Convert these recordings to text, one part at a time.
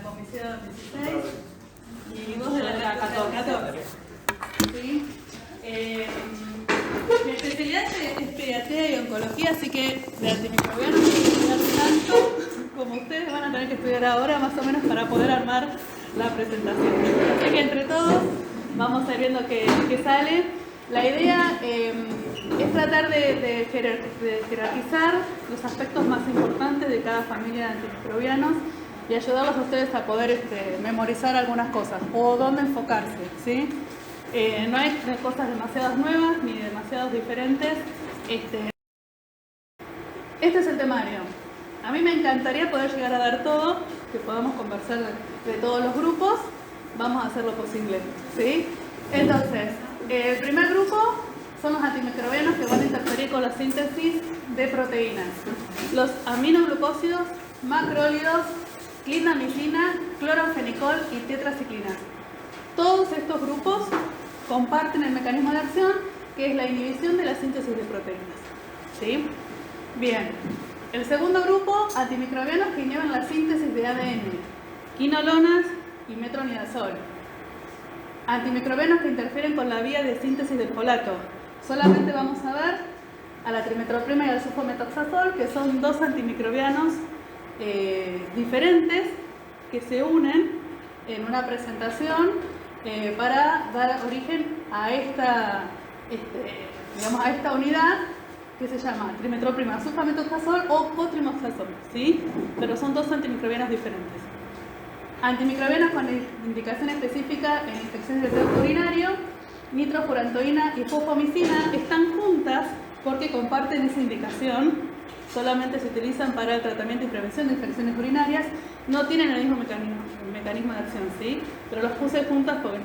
comisión 16 y vos de la 14. ¿Sí? Mi especialidad es pediatría y oncología, así que de antimicrobianos no voy a estudiar tanto como ustedes van a tener que estudiar ahora, más o menos, para poder armar la presentación. Así que entre todos vamos a ir viendo qué sale. La idea es tratar de jerarquizar los aspectos más importantes de cada familia de antimicrobianos y ayudarlos a ustedes a poder memorizar algunas cosas o dónde enfocarse, ¿sí? No hay cosas demasiadas nuevas ni demasiados diferentes. Este es el temario. A mí me encantaría poder llegar a dar todo, que podamos conversar de todos los grupos. Vamos a hacer lo posible, ¿sí? Entonces, el primer grupo son los antimicrobianos que van a interferir con la síntesis de proteínas. Los aminoglucósidos, macrólidos, clindamicina, cloranfenicol y tetraciclina. Todos estos grupos comparten el mecanismo de acción, que es la inhibición de la síntesis de proteínas. ¿Sí? Bien. El segundo grupo, antimicrobianos que inhiben la síntesis de ADN, quinolonas y metronidazol. Antimicrobianos que interfieren con la vía de síntesis del folato. Solamente vamos a ver a la trimetroprima y al sulfametoxazol, que son dos antimicrobianos diferentes que se unen en una presentación para dar origen a esta unidad que se llama trimetroprima sulfametoxazol o cotrimoxazol, ¿sí? Pero son dos antimicrobianos diferentes. Antimicrobianos con indicación específica en infecciones del tracto urinario, nitrofurantoína y fosfomicina están juntas porque comparten esa indicación, solamente se utilizan para el tratamiento y prevención de infecciones urinarias, no tienen el mismo mecanismo de acción, ¿sí? Pero los puse juntas porque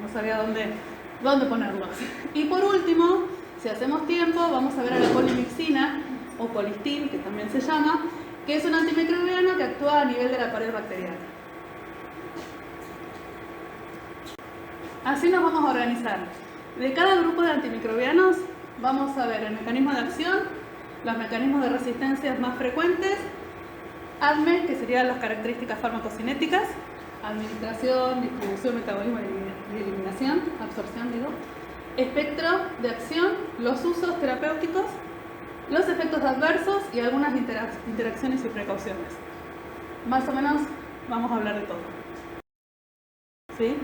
no sabía dónde ponerlos. Y por último, si hacemos tiempo, vamos a ver a la polimixina o colistin, que también se llama, que es un antimicrobiano que actúa a nivel de la pared bacteriana. Así nos vamos a organizar. De cada grupo de antimicrobianos vamos a ver el mecanismo de acción, los mecanismos de resistencia más frecuentes, ADME, que serían las características farmacocinéticas, administración, distribución, metabolismo y eliminación, absorción, espectro de acción, los usos terapéuticos, los efectos adversos y algunas interacciones y precauciones. Más o menos vamos a hablar de todo. ¿Sí?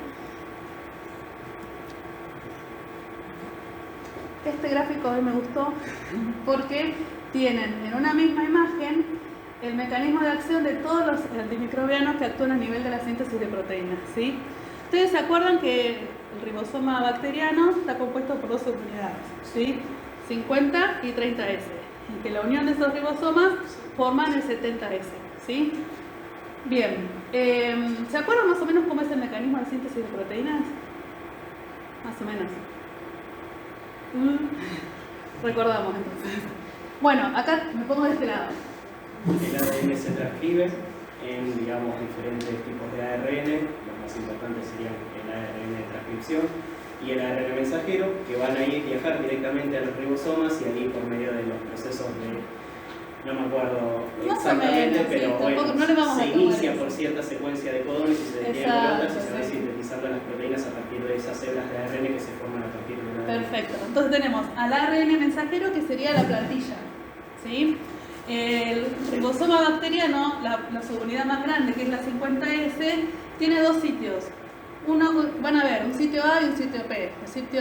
Este gráfico a mí me gustó porque tienen en una misma imagen el mecanismo de acción de todos los antimicrobianos que actúan a nivel de la síntesis de proteínas, ¿sí? Ustedes se acuerdan que el ribosoma bacteriano está compuesto por dos subunidades, ¿sí? 50 y 30S, y que la unión de esos ribosomas forman el 70S, ¿sí? Bien, ¿se acuerdan más o menos cómo es el mecanismo de síntesis de proteínas? Más o menos. Recordamos entonces. Bueno, acá me pongo de este lado. El ADN se transcribe en, digamos, diferentes tipos de ARN. Los más importantes serían el ARN de transcripción y el ARN mensajero, que van a viajar directamente a los ribosomas y ahí por medio de los procesos de, no me acuerdo exactamente, pero bueno, se inicia por cierta secuencia de codones y se detiene por otras y se van sintetizando las proteínas a partir de esas células de ARN que se forman a partir de una ARN. Perfecto. Entonces tenemos al ARN mensajero, que sería la plantilla, ¿sí? El ribosoma bacteriano, la subunidad más grande, que es la 50S, tiene dos sitios. Van a ver un sitio A y un sitio P, el sitio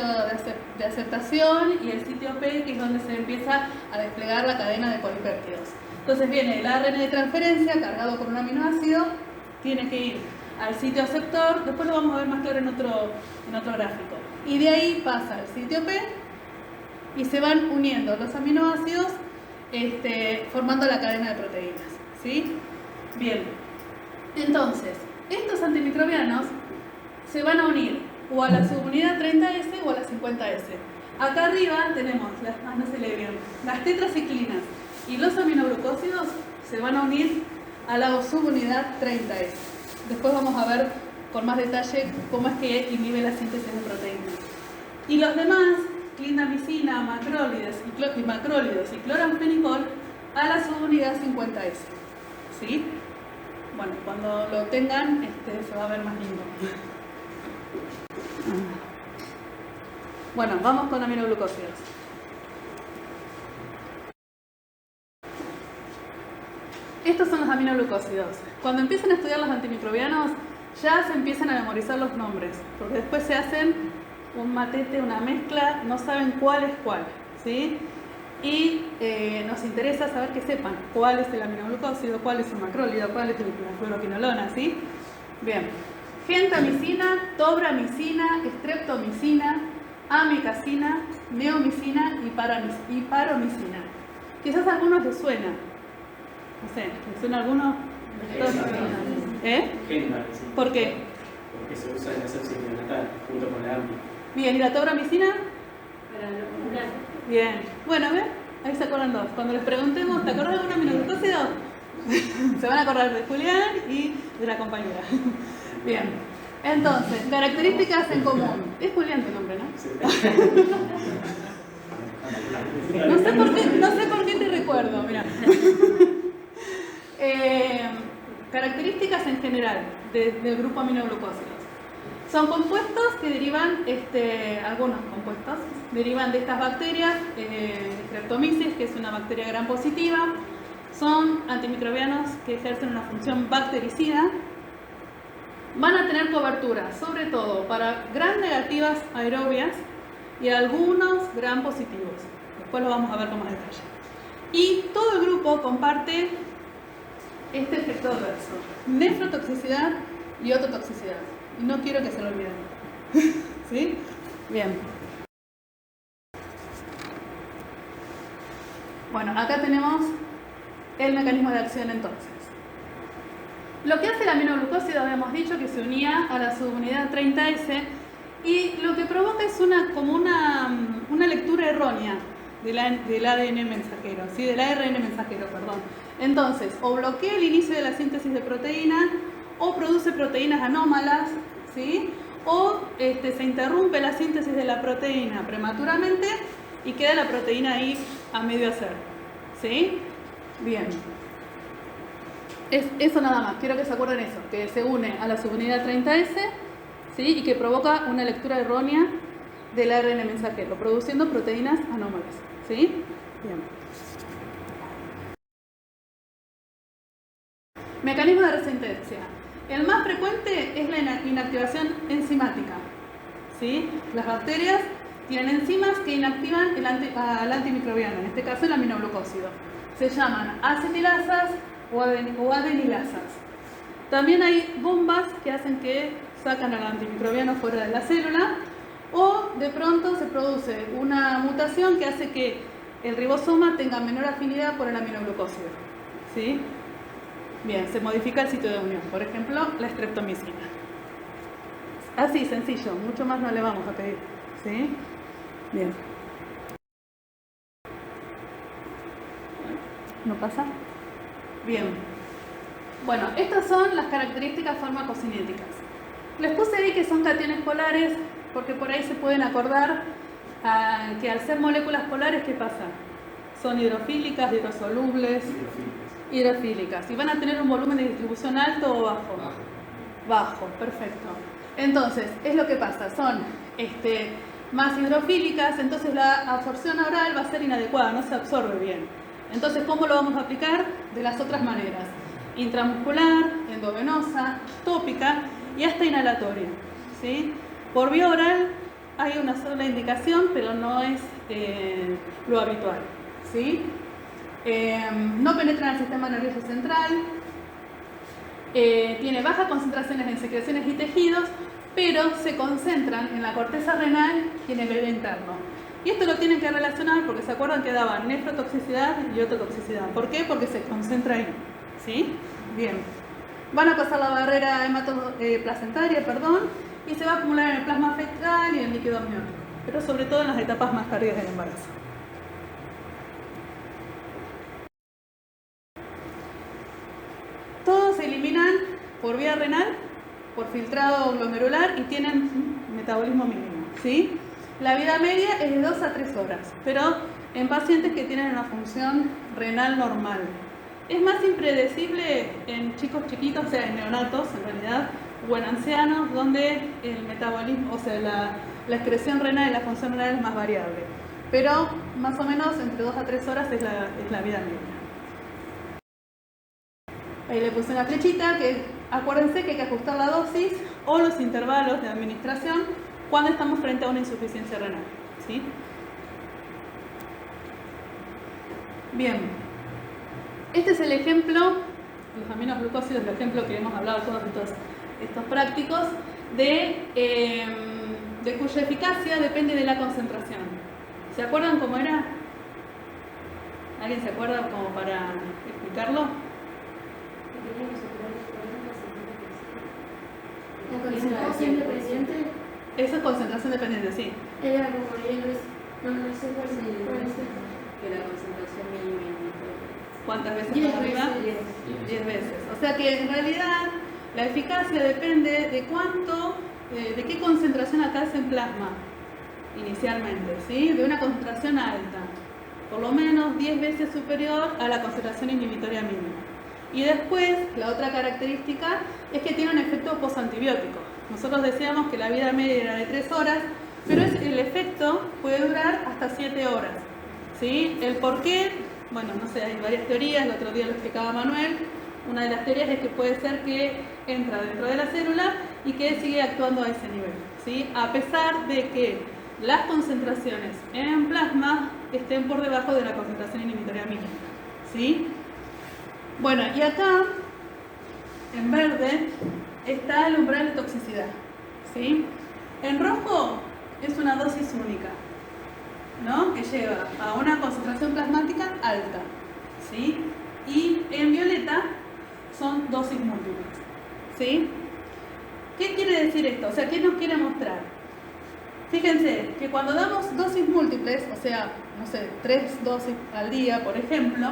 de aceptación y el sitio P, que es donde se empieza a desplegar la cadena de polipéptidos. Entonces viene el ARN de transferencia cargado con un aminoácido, tiene que ir al sitio aceptor, después lo vamos a ver más claro en otro gráfico. Y de ahí pasa al sitio P y se van uniendo los aminoácidos formando la cadena de proteínas, ¿sí? Bien, entonces, estos antimicrobianos se van a unir o a la subunidad 30S o a la 50S. Acá arriba tenemos, no se lee bien, las tetraciclinas y los aminoglucósidos se van a unir a la subunidad 30S. Después vamos a ver con más detalle cómo es que inhibe la síntesis de proteínas. Y los demás, clindamicina, macrólidos y cloranfenicol, a la subunidad 50S. ¿Sí? Bueno, cuando lo tengan, se va a ver más lindo. Bueno, vamos con aminoglucósidos. Estos son los aminoglucósidos. Cuando empiezan a estudiar los antimicrobianos, ya se empiezan a memorizar los nombres, porque después se hacen un matete, una mezcla, no saben cuál es cuál, ¿sí? Y nos interesa saber que sepan cuál es el aminoglucósido, cuál es el macrólido, cuál es la fluoroquinolona, ¿sí? Bien. Gentamicina, tobramicina, streptomicina, amikacina, neomicina y paromicina. Quizás a algunos les suena. No sé, ¿les suena a alguno? Gentamicina. ¿Por qué? Porque se usa en la sepsis neonatal, junto con la AMPI. Bien, ¿y la tobramicina? Para inocular. Bien. Bueno, ¿ven? Ahí se acuerdan dos. Cuando les preguntemos, ¿te acordás de algún aminoglucósido? Se van a acordar de Julián y de la compañera. Bien. Entonces, características en común. Es Julián tu nombre, ¿no? Sí. No sé por qué te recuerdo, mira. Características en general del grupo aminoglucósidos. Son compuestos que derivan, algunos compuestos derivan de estas bacterias, Streptomyces, que es una bacteria gram positiva. Son antimicrobianos que ejercen una función bactericida. Van a tener cobertura, sobre todo para gram negativas aerobias y algunos gram positivos. Después lo vamos a ver con más detalle. Y todo el grupo comparte este efecto adverso: nefrotoxicidad y ototoxicidad. Y no quiero que se lo olviden. ¿Sí? Bien. Bueno, acá tenemos el mecanismo de acción entonces. Lo que hace el aminoglucósido, habíamos dicho que se unía a la subunidad 30S y lo que provoca es como una lectura errónea del ADN mensajero, ¿sí? Del ARN mensajero, perdón. Entonces, o bloquea el inicio de la síntesis de proteína, o produce proteínas anómalas, ¿sí? O se interrumpe la síntesis de la proteína prematuramente y queda la proteína ahí a medio hacer, ¿sí? Bien. Eso nada más, quiero que se acuerden eso, que se une a la subunidad 30S, ¿sí? Y que provoca una lectura errónea del ARN mensajero, produciendo proteínas anómalas, ¿sí? Bien. Mecanismo de resistencia. El más frecuente es la inactivación enzimática, ¿sí? Las bacterias tienen enzimas que inactivan al antimicrobiano, en este caso el aminoglucósido. Se llaman acetilasas o adenilasas. También hay bombas que hacen que sacan al antimicrobiano fuera de la célula, o de pronto se produce una mutación que hace que el ribosoma tenga menor afinidad por el aminoglucósido, ¿sí? Bien, se modifica el sitio de unión, por ejemplo, la streptomicina. Así, sencillo, mucho más no le vamos a pedir, ¿sí? Bien. ¿No pasa? Bien. Bueno, estas son las características farmacocinéticas. Les puse ahí que son cationes polares, porque por ahí se pueden acordar que al ser moléculas polares, ¿qué pasa? Son hidrofílicas, hidrosolubles, hidrofílicas. ¿Y van a tener un volumen de distribución alto o bajo? Bajo, perfecto. Entonces, es lo que pasa, son más hidrofílicas, entonces la absorción oral va a ser inadecuada, no se absorbe bien. Entonces, ¿cómo lo vamos a aplicar? De las otras maneras: intramuscular, endovenosa, tópica y hasta inhalatoria, ¿sí? Por vía oral hay una sola indicación, pero no es lo habitual, ¿sí? No penetra en el sistema nervioso central, tiene bajas concentraciones en secreciones y tejidos, pero se concentran en la corteza renal y en el velo interno. Y esto lo tienen que relacionar porque se acuerdan que daban nefrotoxicidad y ototoxicidad. ¿Por qué? Porque se concentra ahí, ¿sí? Bien. Van a pasar la barrera hematoplacentaria, y se va a acumular en el plasma fetal y en el líquido amniótico, pero sobre todo en las etapas más tardías del embarazo. Todos se eliminan por vía renal, por filtrado glomerular y tienen metabolismo mínimo, ¿sí? La vida media es de 2 a 3 horas, pero en pacientes que tienen una función renal normal, Es más impredecible en chicos chiquitos, o sea, en neonatos en realidad, o en ancianos, donde el metabolismo, o sea, la excreción renal y la función renal es más variable. Pero más o menos entre 2 a 3 horas es la vida media. Ahí le puse una flechita que acuérdense que hay que ajustar la dosis o los intervalos de administración cuando estamos frente a una insuficiencia renal, ¿sí? Bien, este es el ejemplo, los aminoglucósidos, el ejemplo que hemos hablado todos estos prácticos, de cuya eficacia depende de la concentración. ¿Se acuerdan cómo era? ¿Alguien se acuerda como para explicarlo? La concentración dependiente. Eso es concentración dependiente, sí. Era como no sé cuál es. Que la concentración mínima. ¿Cuántas veces 10 por arriba? veces. 10 veces. O sea que en realidad la eficacia depende de cuánto, de qué concentración alcanza en plasma inicialmente, ¿sí? De una concentración alta, por lo menos 10 veces superior a la concentración inhibitoria mínima. Y después, la otra característica es que tiene un efecto posantibiótico. Nosotros decíamos que la vida media era de 3 horas, pero el efecto puede durar hasta 7 horas. ¿Sí? El por qué, bueno, no sé, hay varias teorías, el otro día lo explicaba Manuel. Una de las teorías es que puede ser que entra dentro de la célula y que sigue actuando a ese nivel, ¿sí? A pesar de que las concentraciones en plasma estén por debajo de la concentración inhibitoria mínima, ¿sí? Bueno, y acá, en verde, está el umbral de toxicidad, ¿sí? En rojo es una dosis única, ¿no? Que lleva a una concentración plasmática alta, ¿sí? Y en violeta son dosis múltiples, ¿sí? ¿Qué quiere decir esto? O sea, ¿qué nos quiere mostrar? Fíjense que cuando damos dosis múltiples, o sea, no sé, 3 dosis al día, por ejemplo,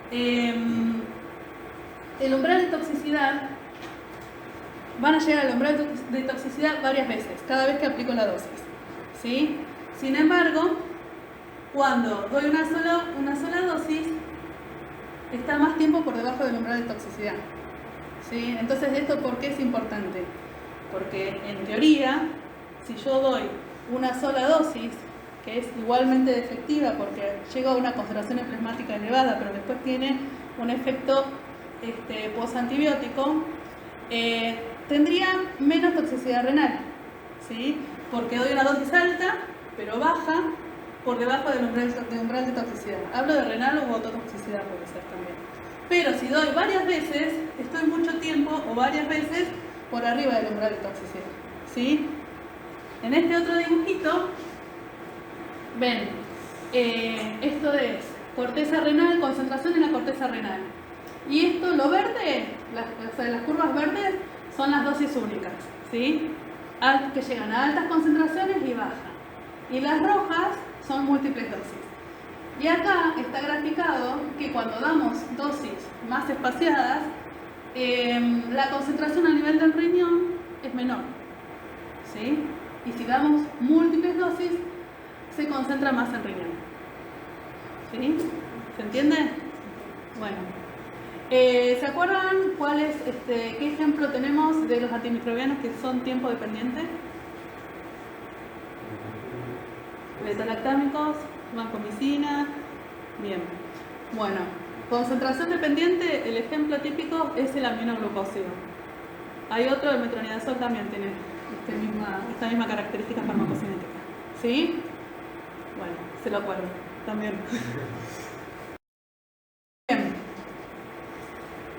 el umbral de toxicidad, van a llegar al umbral de toxicidad varias veces, cada vez que aplico la dosis, ¿sí? Sin embargo, cuando doy una sola dosis, está más tiempo por debajo del umbral de toxicidad, ¿sí? Entonces, ¿esto por qué es importante? Porque en teoría, si yo doy una sola dosis, que es igualmente efectiva porque llega a una concentración plasmática elevada, pero después tiene un efecto posantibiótico, tendría menos toxicidad renal, ¿sí? Porque doy una dosis alta, pero baja por debajo del umbral de toxicidad. Hablo de renal o ototoxicidad, puede ser también. Pero si doy varias veces, estoy mucho tiempo o varias veces por arriba del umbral de toxicidad, ¿sí? En este otro dibujito, ven, esto es corteza renal, concentración en la corteza renal. Y esto, lo verde, las curvas verdes son las dosis únicas, ¿sí? Que llegan a altas concentraciones y bajan. Y las rojas son múltiples dosis. Y acá está graficado que cuando damos dosis más espaciadas, la concentración a nivel del riñón es menor, ¿sí? Y si damos múltiples dosis, se concentra más en riñón, ¿sí? ¿Se entiende? Bueno. ¿Se acuerdan qué ejemplo tenemos de los antimicrobianos que son tiempo dependientes? Beta-lactámicos, vancomicina. Bien. Bueno, concentración dependiente, el ejemplo típico es el aminoglucósido. Hay otro, el metronidazol también tiene esta misma característica farmacocinética. ¿Sí? Bueno, se lo acuerdo también. Bien.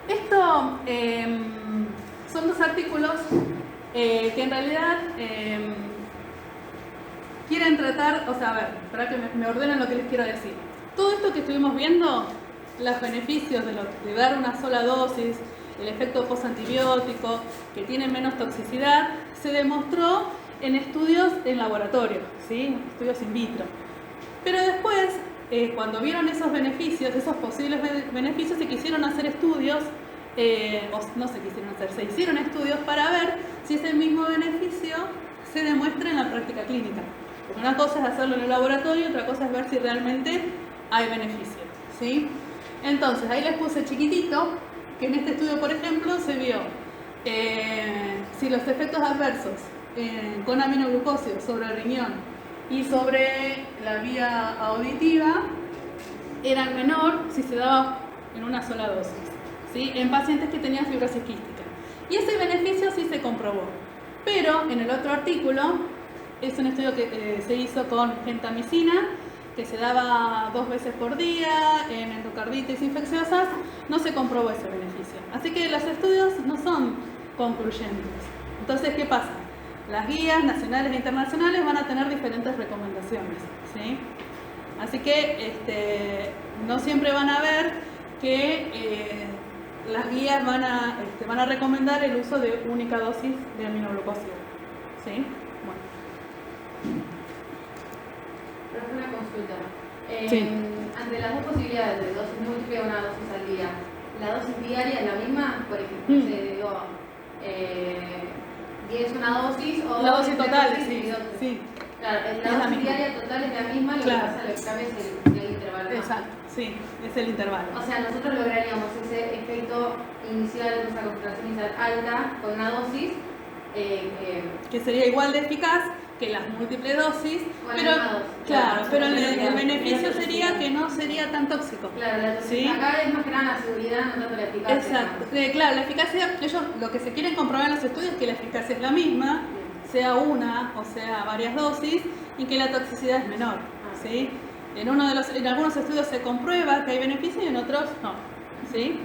Esto son 2 artículos que en realidad quieren tratar, o sea, a ver, para que me ordenen lo que les quiero decir. Todo esto que estuvimos viendo, los beneficios de dar una sola dosis, el efecto postantibiótico, que tiene menos toxicidad, se demostró en estudios en laboratorio, ¿sí? Estudios in vitro. Pero después, cuando vieron esos beneficios, esos posibles beneficios, se quisieron hacer estudios, o no se quisieron hacer, se hicieron estudios para ver si ese mismo beneficio se demuestra en la práctica clínica. Porque una cosa es hacerlo en el laboratorio, otra cosa es ver si realmente hay beneficio, ¿sí? Entonces, ahí les puse chiquitito, que en este estudio, por ejemplo, se vio si los efectos adversos con aminoglucósidos sobre el riñón y sobre la vía auditiva eran menor si se daba en una sola dosis, ¿sí? En pacientes que tenían fibrosis quística. Y ese beneficio sí se comprobó. Pero en el otro artículo, es un estudio que se hizo con gentamicina, que se daba 2 veces por día en endocarditis infecciosas, no se comprobó ese beneficio. Así que los estudios no son concluyentes. Entonces, ¿qué pasa? Las guías nacionales e internacionales van a tener diferentes recomendaciones, ¿sí? Así que no siempre van a ver que las guías van a recomendar el uso de única dosis de aminoglucósido, ¿sí? Bueno. Pero una consulta. Sí. Ante las dos posibilidades de dosis múltiple o una dosis al día, ¿la dosis diaria es la misma? Por ejemplo, digo, 10 una dosis o la dosis total, dosis, sí. Claro, la dosis diaria total es la misma, lo que pasa, lo que cambia es el intervalo. Exacto, sí, es el intervalo. O sea, nosotros lograríamos ese efecto inicial de esa concentración inicial alta con una dosis que sería igual de eficaz que las múltiples dosis, pero claro, pero el beneficio sería que no sería tan tóxico. Claro, ¿sí? Acá es más que nada la seguridad, no tanto la eficacia. Exacto, claro, la eficacia, ellos lo que se quieren comprobar en los estudios es que la eficacia es la misma, sea una o sea varias dosis, y que la toxicidad es menor, ¿sí? En algunos estudios se comprueba que hay beneficio y en otros no, ¿sí?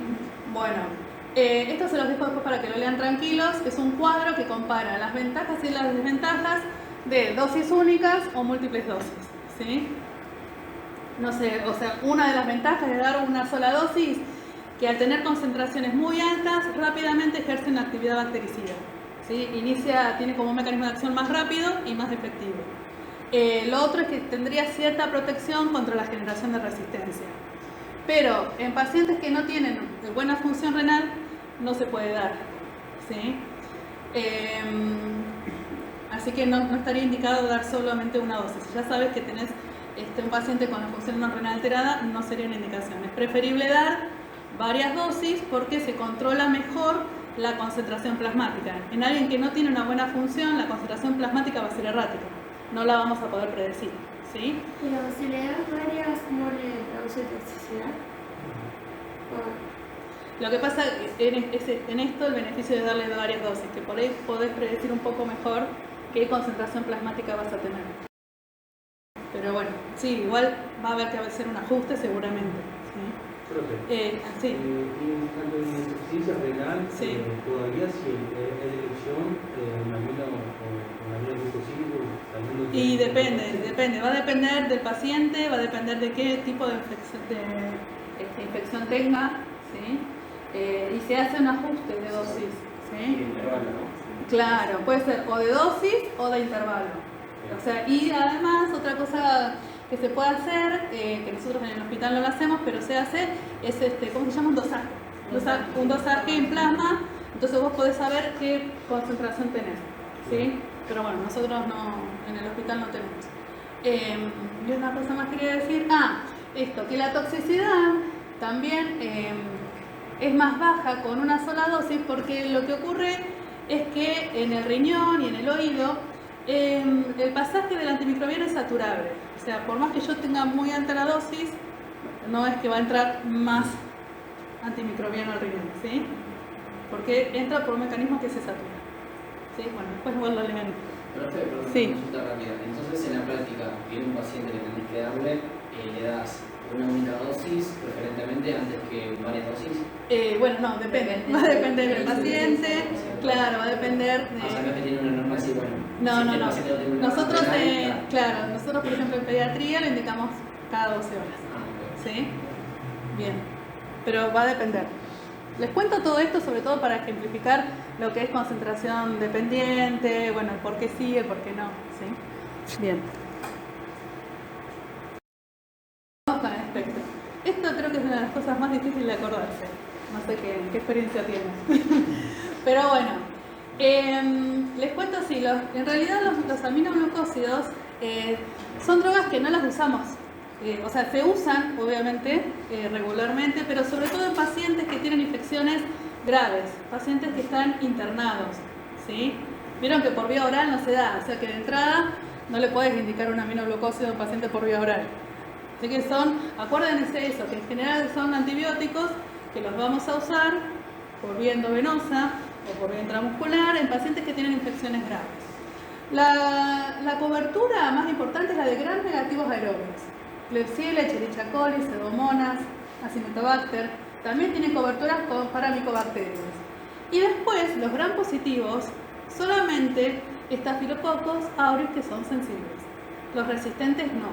Bueno. Esto se los dejo después para que lo lean tranquilos. Es un cuadro que compara las ventajas y las desventajas de dosis únicas o múltiples dosis, ¿sí? No sé, o sea, una de las ventajas de dar una sola dosis, que al tener concentraciones muy altas, rápidamente ejerce una actividad bactericida, ¿sí? Tiene como un mecanismo de acción más rápido y más efectivo. Lo otro es que tendría cierta protección contra la generación de resistencia. Pero en pacientes que no tienen buena función renal, no se puede dar, ¿sí? Así que no estaría indicado dar solamente una dosis. Si ya sabes que tenés un paciente con la función no renal alterada, no sería una indicación. Es preferible dar varias dosis porque se controla mejor la concentración plasmática. En alguien que no tiene una buena función, la concentración plasmática va a ser errática. No la vamos a poder predecir, ¿sí? Pero si le das varias, ¿no le produce toxicidad? Lo que pasa en esto el beneficio de darle varias dosis, que por ahí podés predecir un poco mejor qué concentración plasmática vas a tener. Pero bueno, sí, igual va a haber que hacer un ajuste seguramente, ¿sí? Profe, sí. en cuanto a la insuficiencia renal, sí. todavía si es elección, un aminoglucosídico saliendo... Y depende, va a depender del paciente, va a depender de qué tipo de infección tenga, ¿sí? Y se hace un ajuste de dosis, ¿sí? Intervalo, ¿no? Claro, puede ser o de dosis o de intervalo. O sea, y además otra cosa que se puede hacer, que nosotros en el hospital no lo hacemos, pero se hace, es ¿cómo se llama? Un dosaje. Un dosaje en plasma, entonces vos podés saber qué concentración tenés, ¿sí? Pero bueno, nosotros no, en el hospital no tenemos. Y una cosa más quería decir, que la toxicidad también es más baja con una sola dosis, porque lo que ocurre es que en el riñón y en el oído el pasaje del antimicrobiano es saturable. O sea, por más que yo tenga muy alta la dosis, no es que va a entrar más antimicrobiano al riñón, ¿sí? Porque entra por un mecanismo que se satura, ¿sí? Bueno, después igual lo leen. Profe, sí. Una consulta rápida. Entonces, en la práctica, viene un paciente que tenés que darle, le das una única dosis, preferentemente antes que varias dosis. Bueno, no, depende. Va a depender del paciente, claro, va a depender de... O sea, no es que tiene una norma así, bueno. No. Nosotros, renal, claro, nosotros por ejemplo en pediatría lo indicamos cada 12 horas. Okay. ¿Sí? Bien. Pero va a depender. Les cuento todo esto sobre todo para ejemplificar lo que es concentración dependiente, bueno, el por qué sí, el por qué no, ¿sí? Bien. Vamos con el espectro. Esto creo que es una de las cosas más difíciles de acordarse. No sé qué experiencia tienes. Pero bueno, les cuento así, en realidad los aminoglucósidos son drogas que no las usamos o sea, se usan obviamente regularmente, pero sobre todo en pacientes que tienen infecciones graves, pacientes que están internados, ¿sí? Vieron que por vía oral no se da, o sea que de entrada no le puedes indicar un aminoglucósido a un paciente por vía oral. Así que acuérdense eso, que en general son antibióticos que los vamos a usar por vía endovenosa o por vía intramuscular en pacientes que tienen infecciones graves. La cobertura más importante es la de gram negativos aerobios. Klebsiella, Escherichia coli, Pseudomonas, Acinetobacter, también tienen coberturas para micobacterias. Y después, los gram positivos, solamente Staphylococcus aureus que son sensibles. Los resistentes no.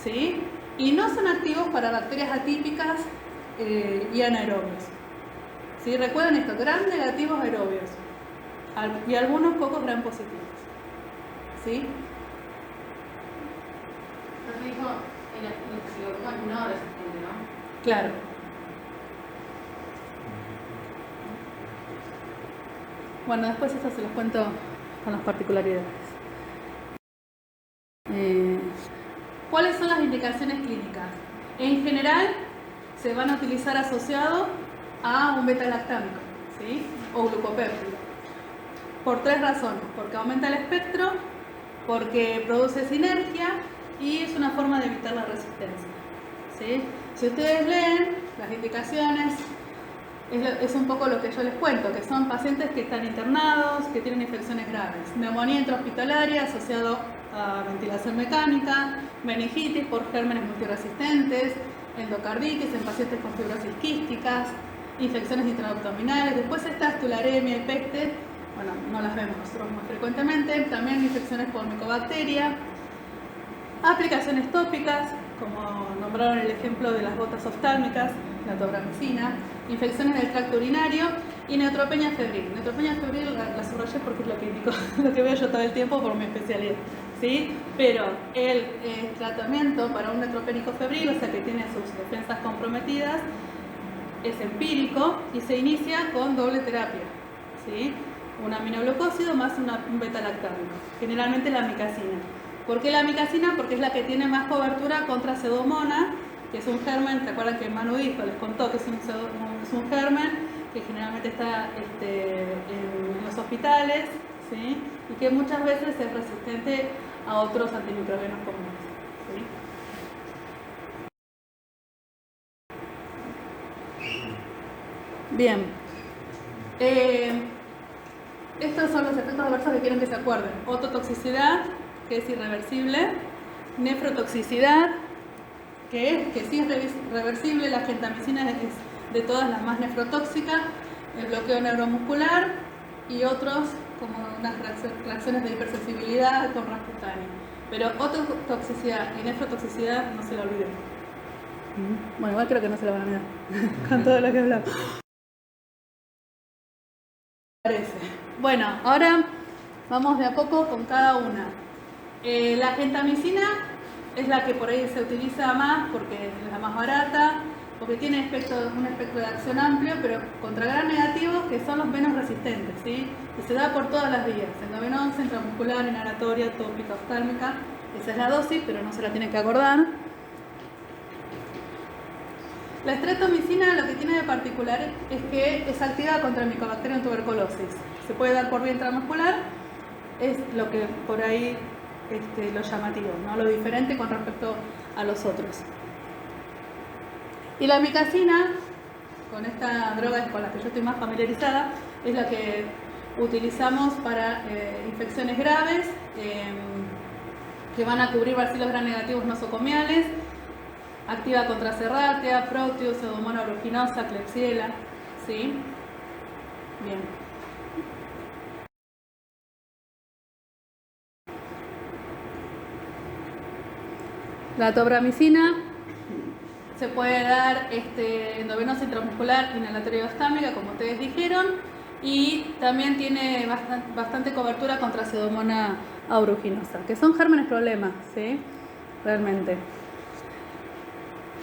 ¿Sí? Y no son activos para bacterias atípicas y anaerobios. ¿Sí? Recuerden esto, gram negativos aerobios y algunos pocos gram positivos. ¿Sí? Pero me dijo, el Staphylococcus no resistente, ¿no? Claro. Bueno, después esto se los cuento con las particularidades. ¿Cuáles son las indicaciones clínicas? En general se van a utilizar asociado a un beta-lactámico, ¿sí? O glucopéptido. Por 3 razones. Porque aumenta el espectro, porque produce sinergia y es una forma de evitar la resistencia, ¿sí? Si ustedes leen las indicaciones, es un poco lo que yo les cuento, que son pacientes que están internados, que tienen infecciones graves. Neumonía intrahospitalaria asociado a ventilación mecánica, meningitis por gérmenes multiresistentes, endocarditis en pacientes con fibrosis quísticas, infecciones intraabdominales. Después está tularemia y peste, bueno, no las vemos nosotros muy frecuentemente. También infecciones por micobacteria, aplicaciones tópicas, como nombraron el ejemplo de las gotas oftálmicas, la tobramicina, infecciones del tracto urinario y neutropenia febril. Neutropenia febril la subrayé porque es lo que indico, lo que veo yo todo el tiempo por mi especialidad, ¿sí? Pero el tratamiento para un neutropénico febril, o sea que tiene sus defensas comprometidas, es empírico y se inicia con doble terapia, ¿sí? Un aminoglucósido más un beta-lactámico, generalmente la amicacina. ¿Por qué la amicacina? Porque es la que tiene más cobertura contra Pseudomonas, que es un germen, ¿se acuerdan que Manu dijo? Les contó que es un germen que generalmente está en los hospitales, ¿sí? Y que muchas veces es resistente a otros antimicrobianos comunes, ¿sí? Bien. Estos son los efectos adversos que quieren que se acuerden. Ototoxicidad, que es irreversible. Nefrotoxicidad, que sí es reversible. La gentamicina es de todas las más nefrotóxicas. El bloqueo neuromuscular y otros como unas reacciones de hipersensibilidad con ras cutáneo. Pero ototoxicidad y nefrotoxicidad no se la olviden. Bueno, igual creo que no se la van a olvidar con todo lo que hablamos. Bueno, ahora vamos de a poco con cada una. La gentamicina es la que por ahí se utiliza más porque es la más barata, porque tiene un espectro de acción amplio, pero contra gram negativos que son los menos resistentes, ¿sí? Y se da por todas las vías, endovenosa, intramuscular, inhalatoria, tópica, oftálmica. Esa es la dosis, pero no se la tienen que acordar. La streptomicina lo que tiene de particular es que es activa contra el Mycobacterium tuberculosis. Se puede dar por vía intramuscular, es lo que por ahí lo llamativo, ¿no? Lo diferente con respecto a los otros. Y la amicacina, con esta droga con la que yo estoy más familiarizada, es la que utilizamos para infecciones graves que van a cubrir bacilos gram negativos nosocomiales. Activa contra Serratia, Proteus, Pseudomonas aeruginosa, Klebsiella, ¿sí? Bien. La tobramicina se puede dar endovenosa intramuscular, inhalatoria y oftálmica, como ustedes dijeron, y también tiene bastante cobertura contra Pseudomonas aeruginosa, que son gérmenes problemas, ¿sí? Realmente.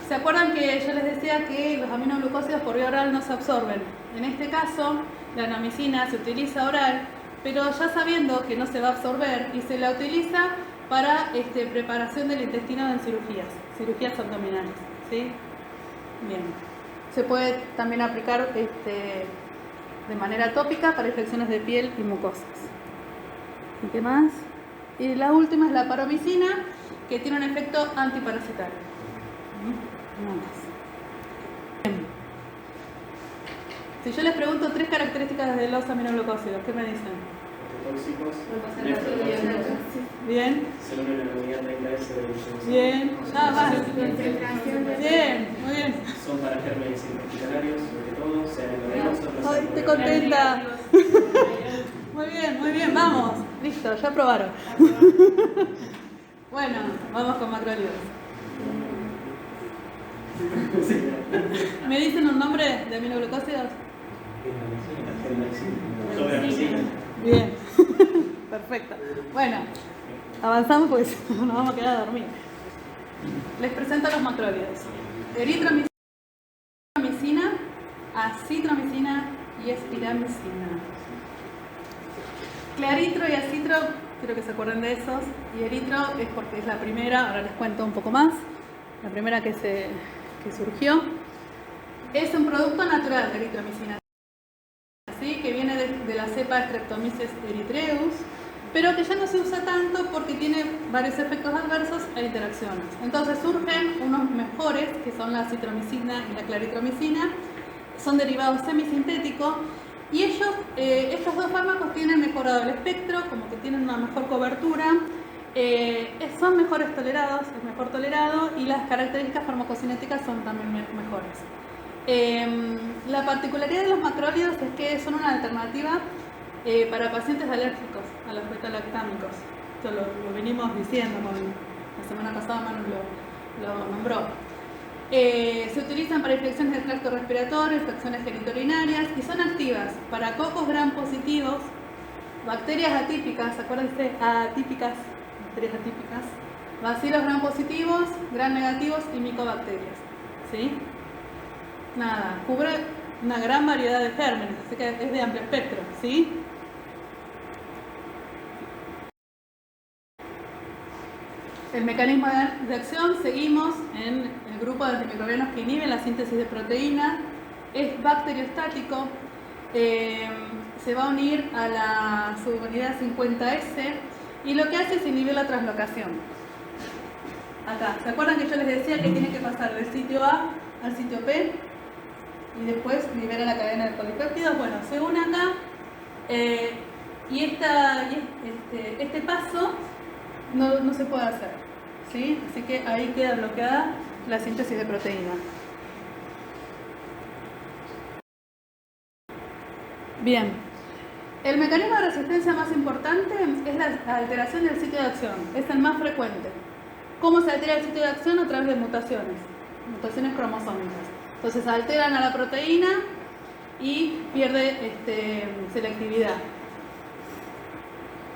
¿Se acuerdan que yo les decía que los aminoglucósidos por vía oral no se absorben? En este caso, la anamicina se utiliza oral, pero ya sabiendo que no se va a absorber y se la utiliza para preparación del intestino en cirugías abdominales. ¿Sí? Bien. Se puede también aplicar de manera tópica para infecciones de piel y mucosas. ¿Y qué más? Y la última es la paromicina, que tiene un efecto antiparasitario. Nada más. Bien. Si yo les pregunto 3 características de los aminoglucósidos, ¿qué me dicen? Tóxicos, Bien. se unen a la unidad 30S de Bien. Nada más. Bien, muy bien. Son para gérmenes intrahospitalarios, sobre todo, sean endovenosos, no Ay, sean estoy endovenosos. contenta. Muy bien, vamos. Listo, ya probaron. Bueno, vamos con macrólidos. ¿Me dicen un nombre de aminoglucósidos? Bien, perfecto. Bueno, avanzamos porque si no nos vamos a quedar a dormir. Les presento los macrólidos. Eritromicina, acitromicina y espiramicina. Claritro y acitro, quiero que se acuerden de esos. Y eritro es porque es la primera, ahora les cuento un poco más. La primera que surgió. Es un producto natural de eritromicina, ¿sí? Que viene de la cepa Streptomyces erythraeus, pero que ya no se usa tanto porque tiene varios efectos adversos e interacciones. Entonces surgen unos mejores, que son la citromicina y la claritromicina, son derivados semisintéticos, y ellos, estos dos fármacos tienen mejorado el espectro, como que tienen una mejor cobertura, son mejores tolerados, es mejor tolerado, y las características farmacocinéticas son también mejores. La particularidad de los macrólidos es que son una alternativa para pacientes alérgicos a los beta-lactámicos. Esto lo venimos diciendo, la semana pasada Manu lo nombró. Se utilizan para infecciones del tracto respiratorio, infecciones genitourinarias, y son activas para cocos gram positivos, bacterias atípicas, acuérdense, bacterias atípicas, bacilos gram positivos, gram negativos y micobacterias. ¿Sí? Nada, cubre una gran variedad de gérmenes, así que es de amplio espectro, ¿sí? El mecanismo de acción, seguimos en el grupo de antimicrobianos que inhiben la síntesis de proteína, es bacteriostático, se va a unir a la subunidad 50S y lo que hace es inhibir la translocación. Acá, ¿se acuerdan que yo les decía que tiene que pasar del sitio A al sitio P? Y después libera la cadena de polipéptidos. Bueno, se une acá y este paso no se puede hacer, ¿sí? Así que ahí queda bloqueada la síntesis de proteína. Bien, el mecanismo de resistencia más importante es la alteración del sitio de acción, es el más frecuente. ¿Cómo se altera el sitio de acción? A través de mutaciones cromosómicas. Entonces alteran a la proteína y pierde selectividad.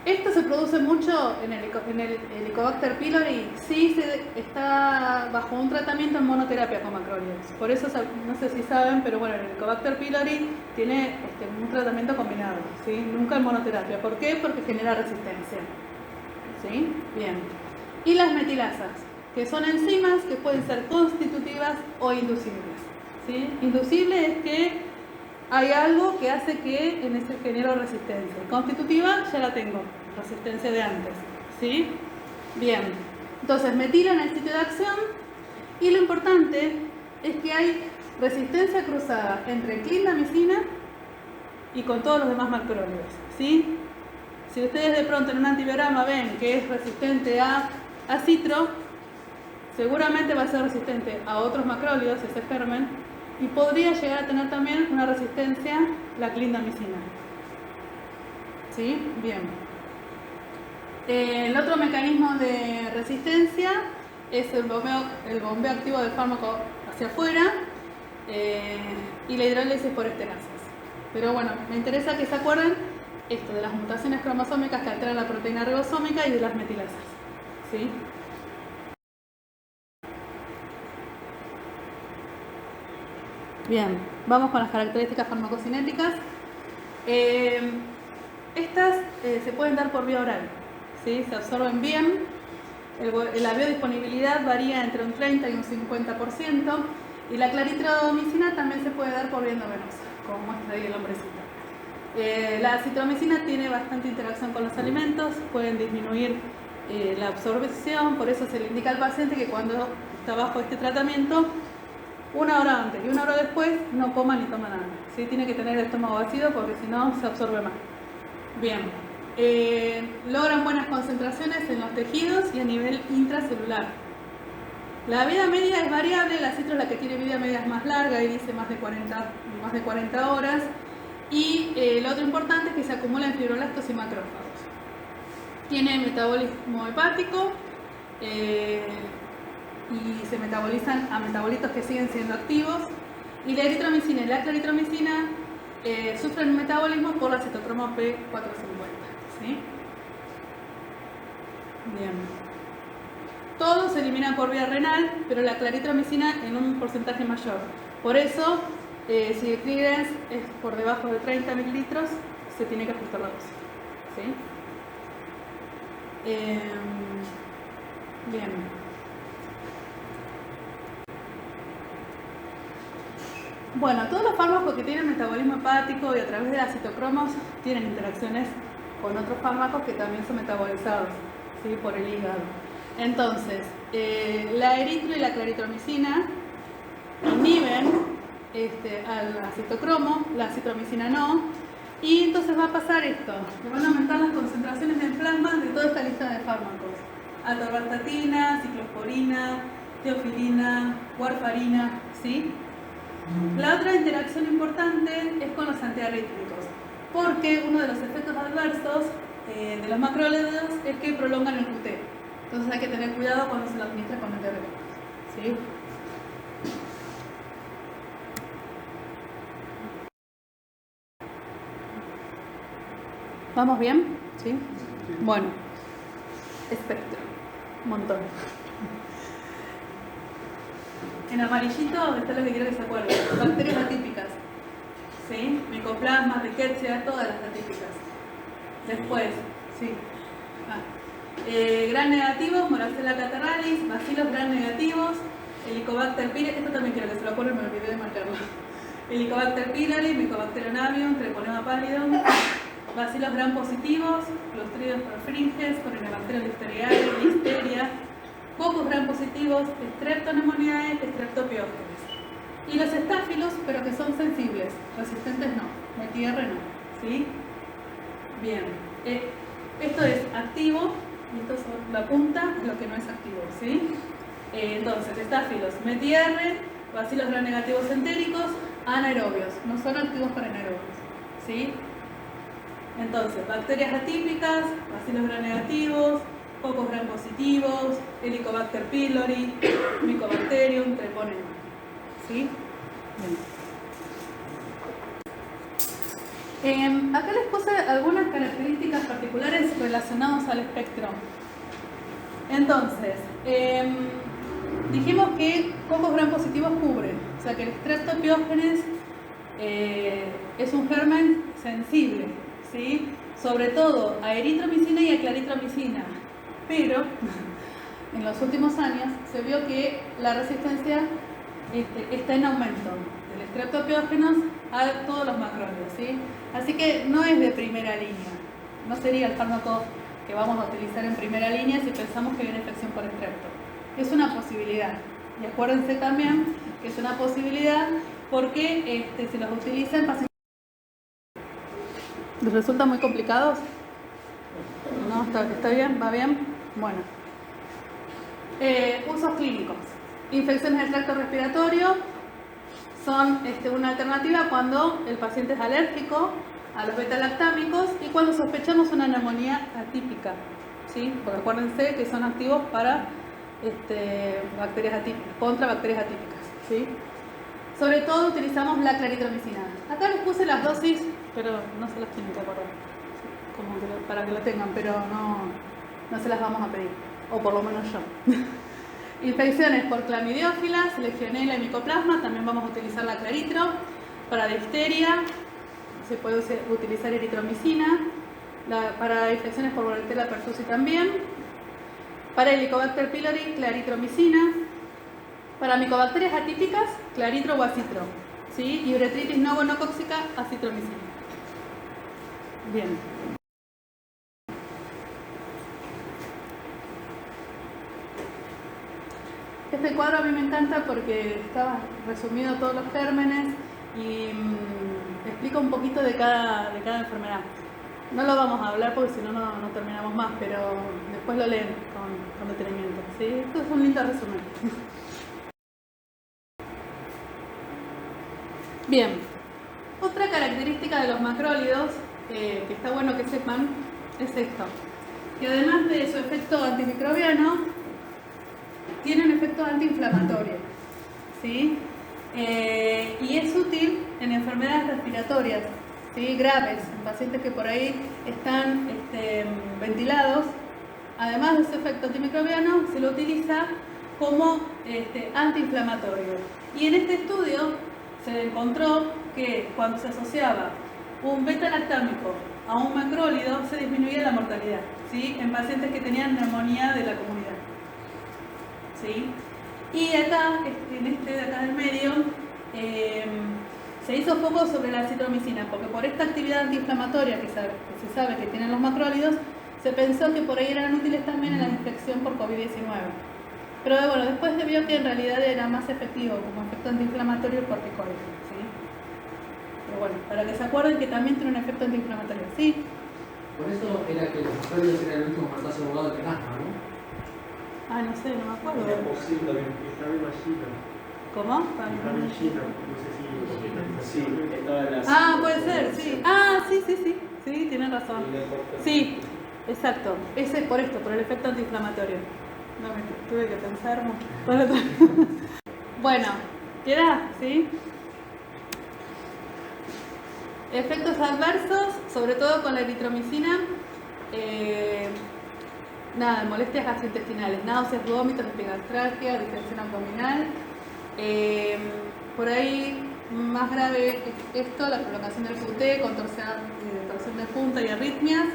Esto se produce mucho en el Helicobacter pylori, sí está bajo un tratamiento en monoterapia con macrólidos. Por eso, no sé si saben, pero bueno, el Helicobacter pylori tiene un tratamiento combinado, ¿sí? Nunca en monoterapia. ¿Por qué? Porque genera resistencia. ¿Sí? Bien. Y las metilasas, que son enzimas que pueden ser constitutivas o inducibles. ¿Sí? Inducible es que hay algo que hace que en ese genero resistencia. Constitutiva ya la tengo, resistencia de antes. ¿Sí? Bien. Entonces metilan el sitio de acción y lo importante es que hay resistencia cruzada entre clindamicina y con todos los demás macrólidos. ¿Sí? Si ustedes de pronto en un antibiograma ven que es resistente a acitro, seguramente va a ser resistente a otros macrólidos, ese germen, y podría llegar a tener también una resistencia a la clindamicina. ¿Sí? Bien. El otro mecanismo de resistencia es el bombeo activo del fármaco hacia afuera y la hidrólisis por esterases. Pero bueno, me interesa que se acuerden esto de las mutaciones cromosómicas que alteran la proteína ribosómica y de las metilasas. ¿Sí? Bien, vamos con las características farmacocinéticas. Estas se pueden dar por vía oral, ¿sí? Se absorben bien La biodisponibilidad varía entre un 30 y un 50%, y la claritromicina también se puede dar por vía endovenosa, como muestra ahí el hombrecito. La acitromicina tiene bastante interacción con los alimentos, pueden disminuir la absorción, por eso se le indica al paciente que cuando está bajo este tratamiento, 1 hora antes y 1 hora después no coma ni toma nada. ¿Sí? Tiene que tener el estómago vacío porque si no se absorbe más. Bien, logran buenas concentraciones en los tejidos y a nivel intracelular. La vida media es variable, la citro es la que tiene vida media es más larga y dice más de 40 horas. Y lo otro importante es que se acumula en fibroblastos y macrófagos. Tiene metabolismo hepático y se metabolizan a metabolitos que siguen siendo activos. Y la eritromicina y la claritromicina sufren un metabolismo por la citocromo P450. ¿Sí? Bien. Todos se eliminan por vía renal, pero la claritromicina en un porcentaje mayor. Por eso, si el clearance es por debajo de 30 mililitros, se tiene que ajustar la dosis. ¿Sí? Bien. Bueno, todos los fármacos que tienen metabolismo hepático y a través de las citocromos tienen interacciones con otros fármacos que también son metabolizados, ¿sí? Por el hígado. Entonces, la eritro y la claritromicina inhiben a la citocromo, la citromicina no, y entonces va a pasar esto, que van a aumentar las concentraciones en plasma de toda esta lista de fármacos: atorvastatina, ciclosporina, teofilina, warfarina, ¿sí? La otra interacción importante es con los antiarrítmicos, porque uno de los efectos adversos de los macrólidos es que prolongan el QT. Entonces hay que tener cuidado cuando se lo administra con antiarrítmicos, ¿sí? ¿Vamos bien? ¿Sí? Bueno, espectro, un montón. En amarillito está lo que quiero que se acuerden: bacterias atípicas, ¿sí? Micoplasma, Rickettsia, todas las atípicas. Después, sí. Gram negativos, Moraxella catarralis, bacilos gram negativos, Helicobacter pylori, esto también quiero que se lo acuerden, me olvidé de marcarlo. Helicobacter pylori, Mycobacterium avium, Treponema pallidum, bacilos gram positivos, Clostridium perfringens, Corynebacterium listeria, Coccus gram positivos, Streptoneumoniae, Streptopiógenes. Y los estáfilos, pero que son sensibles, resistentes no, MTR no, ¿sí? Bien, esto es activo y esto es la punta, es lo que no es activo, ¿sí? Entonces, estáfilos, MTR, bacilos gram negativos entéricos, anaerobios, no son activos para anaerobios, ¿sí? Entonces, bacterias atípicas, bacilos gram negativos, Coccus gram positivos, Helicobacter pylori, Mycobacterium, Treponema. ¿Sí? Bien. Acá les puse algunas características particulares relacionadas al espectro. Entonces, dijimos que Coccus gram positivos cubren, o sea que el Streptopiógenes es un germen sensible, ¿sí? Sobre todo a eritromicina y a claritromicina. Pero en los últimos años se vio que la resistencia está en aumento del Streptopiógenos a todos los macrólidos, ¿sí? Así que no es de primera línea, no sería el fármaco que vamos a utilizar en primera línea si pensamos que hay una infección por estrepto. Es una posibilidad, y acuérdense también que es una posibilidad porque si los utilizan pacientes. ¿Les resulta muy complicados? ¿No? ¿Está bien? ¿Va bien? Bueno, usos clínicos. Infecciones del tracto respiratorio son una alternativa cuando el paciente es alérgico a los beta-lactámicos y cuando sospechamos una neumonía atípica, ¿sí? Porque acuérdense que son activos para bacterias atípicas, contra bacterias atípicas, ¿sí? Sobre todo utilizamos la claritromicina. Acá les puse las dosis, pero no se las tienen que acordar, como para que lo tengan, pero no se las vamos a pedir, o por lo menos yo. Infecciones por clamidiófilas, legionela y micoplasma, también vamos a utilizar la claritro. Para difteria se puede utilizar eritromicina. Para infecciones por Bordetella pertussis también. Para Helicobacter pylori, claritromicina. Para micobacterias atípicas, claritro o acitro. ¿Sí? Y uretritis no gonocóxica, acitromicina. Bien. Este cuadro a mí me encanta porque está resumido todos los gérmenes y explica un poquito de cada enfermedad. No lo vamos a hablar porque si no, no terminamos más, pero después lo leen con detenimiento. ¿Sí? Esto es un lindo resumen. Bien, otra característica de los macrólidos que está bueno que sepan es esto, que además de su efecto antimicrobiano, tienen efecto antiinflamatorio, ¿sí? Y es útil en enfermedades respiratorias, ¿sí? Graves, en pacientes que por ahí están ventilados. Además de su efecto antimicrobiano, se lo utiliza como antiinflamatorio. Y en este estudio se encontró que cuando se asociaba un beta-lactámico a un macrólido se disminuía la mortalidad, ¿sí? En pacientes que tenían neumonía de la comunidad. ¿Sí? Y acá, en este de acá del medio, se hizo foco sobre la acitromicina, porque por esta actividad antiinflamatoria que se sabe que tienen los macrólidos, se pensó que por ahí eran útiles también en la infección por COVID-19. Pero bueno, después se vio que en realidad era más efectivo como efecto antiinflamatorio el corticoide, ¿sí? Pero bueno, para que se acuerden que también tiene un efecto antiinflamatorio, ¿sí? Por eso era que los macrólidos eran el último mortazo abogado que asma, ¿no? Ah, no sé, no me acuerdo. Es posible también, estaba en China. ¿Cómo? Estaba en China, no sé si... Sí, estaban las... Ah, puede ser, sí. Ah, sí, tienen razón. Sí, exacto. Ese es por esto, por el efecto antiinflamatorio. No, me tuve que pensar mucho. Bueno, ¿queda? ¿Sí? Efectos adversos, sobre todo con la eritromicina. Molestias gastrointestinales, náuseas, vómitos, epigastralgia, distensión abdominal. Por ahí, más grave es esto, la prolongación del QT, torsión de punta y arritmias.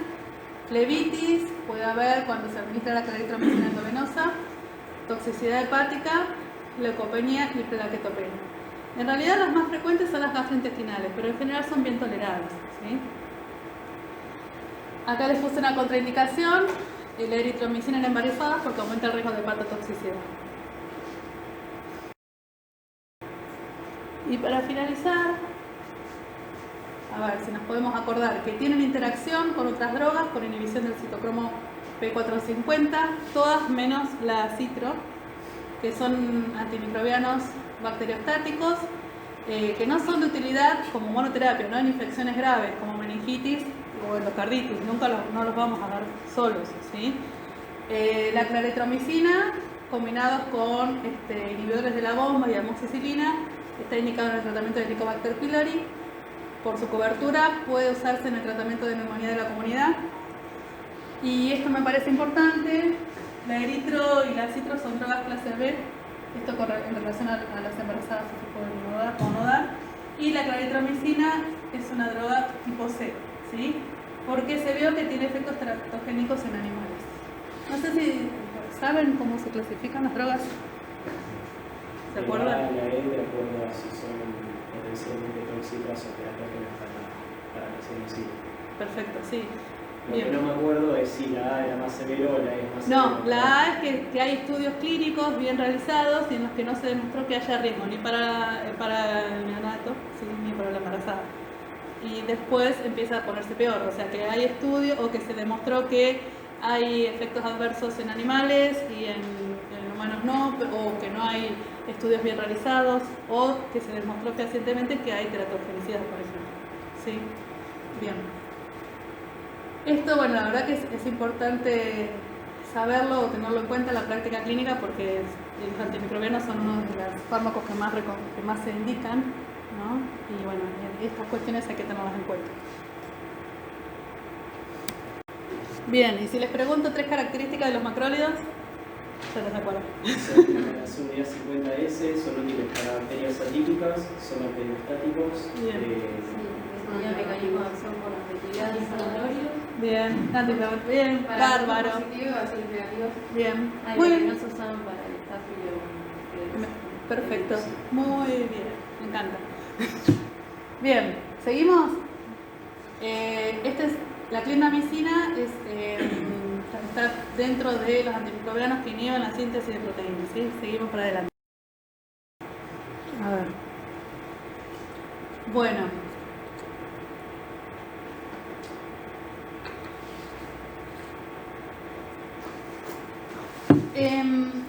Flebitis, puede haber cuando se administra la claritromicina endovenosa, toxicidad hepática, leucopenia y plaquetopenia. En realidad las más frecuentes son las gastrointestinales, pero en general son bien toleradas, ¿sí? Acá les puse una contraindicación, la eritromicina en embarazadas porque aumenta el riesgo de hepatotoxicidad. Y para finalizar, a ver si nos podemos acordar que tienen interacción con otras drogas por inhibición del citocromo P450, todas menos la citro, que son antimicrobianos bacteriostáticos, que no son de utilidad como monoterapia, no en infecciones graves como meningitis o endocarditis, no los vamos a dar solos, ¿sí? La claritromicina, combinados con inhibidores de la bomba y amoxicilina, está indicado en el tratamiento de Helicobacter pylori. Por su cobertura puede usarse en el tratamiento de neumonía de la comunidad. Y esto me parece importante, la eritro y la citro son drogas clase B, esto en relación a las embarazadas se puede no dar. Y la claritromicina es una droga tipo C, ¿sí? Porque se vio que tiene efectos teratogénicos en animales. No sé si saben cómo se clasifican las drogas. ¿Se acuerdan? La E de acuerdo a si son potencialmente tóxicas o teratogénicas para la ciencia. Perfecto, sí. Lo que no me acuerdo es si la A era más severo o la E es más severo. No, la A es que hay estudios clínicos bien realizados y en los que no se demostró que haya riesgo ni para el neonato, ¿sí? Ni para la embarazada. Y después empieza a ponerse peor, o sea que hay estudios o que se demostró que hay efectos adversos en animales y en humanos no, o que no hay estudios bien realizados, o que se demostró fehacientemente que hay teratogenicidad, por ejemplo. ¿Sí? Bien. Esto, bueno, la verdad que es importante saberlo o tenerlo en cuenta en la práctica clínica porque los antimicrobianos son uno de los fármacos que más se indican, ¿no? Y bueno, estas cuestiones hay que tenerlas en cuenta. Bien, y si les pregunto 3 características de los macrólidos, ¿se les acuerdan? La subunidad 50S son útiles para bacterias atípicas, son bacteriostáticos. Bien. Tenía mecanismo de acción por la actividad inflamatoria. Bien, antiinflamatorio. Bien, Para bárbaro. los positivos y hacer negativos. Bien, Ay, muy los que bien. no se usaban para el estafilo. Perfecto, muy bien, me encanta. Bien, ¿seguimos? Esta es la clindamicina, está dentro de los antimicrobianos que inhiben la síntesis de proteínas. ¿Sí? Seguimos para adelante. A ver. Bueno.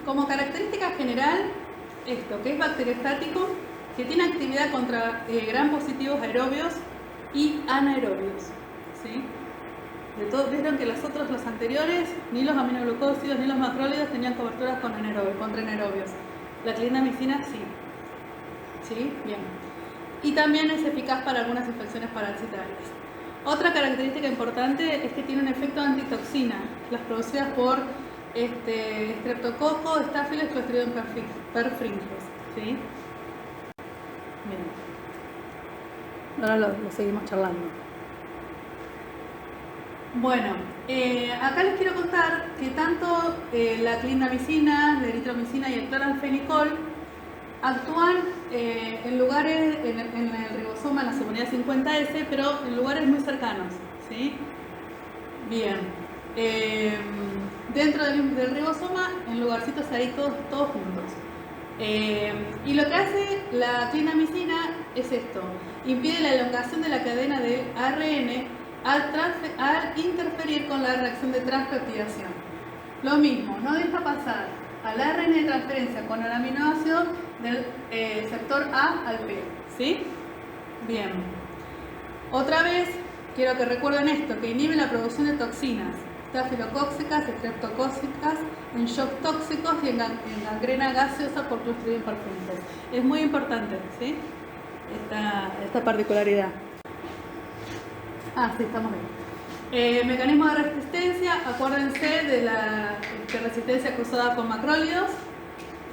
Como característica general, esto, que es bacteriostático, que tiene actividad contra gram positivos aerobios y anaerobios. ¿Sí? Vieron que los anteriores, ni los aminoglucósidos ni los macrólidos tenían coberturas contra anaerobios. La clindamicina sí. ¿Sí? Bien. Y también es eficaz para algunas infecciones parasitarias. Otra característica importante es que tiene un efecto antitoxina, las producidas por Streptococcus, Staphylococcus, Clostridium perfringens. ¿Sí? Bien. Ahora lo seguimos charlando. Bueno, acá les quiero contar que tanto la clindamicina, la eritromicina y el cloranfenicol actúan en lugares, en el ribosoma, en la subunidad 50S, pero en lugares muy cercanos. ¿Sí? Bien. Dentro del ribosoma, en lugarcitos ahí todos juntos. Y lo que hace la clindamicina es esto: impide la elongación de la cadena del ARN al interferir con la reacción de transpeptidación. Lo mismo, no deja pasar al ARN de transferencia con el aminoácido del sector A al P. ¿Sí? Bien. Otra vez, quiero que recuerden esto, que inhibe la producción de toxinas estafilocóccicas, estreptocóccicas, en shock tóxicos y en gangrena gaseosa por Clostridium perfringens. Es muy importante, ¿sí? Esta particularidad. Sí, estamos bien. Mecanismo de resistencia, acuérdense de la resistencia cruzada con macrólidos.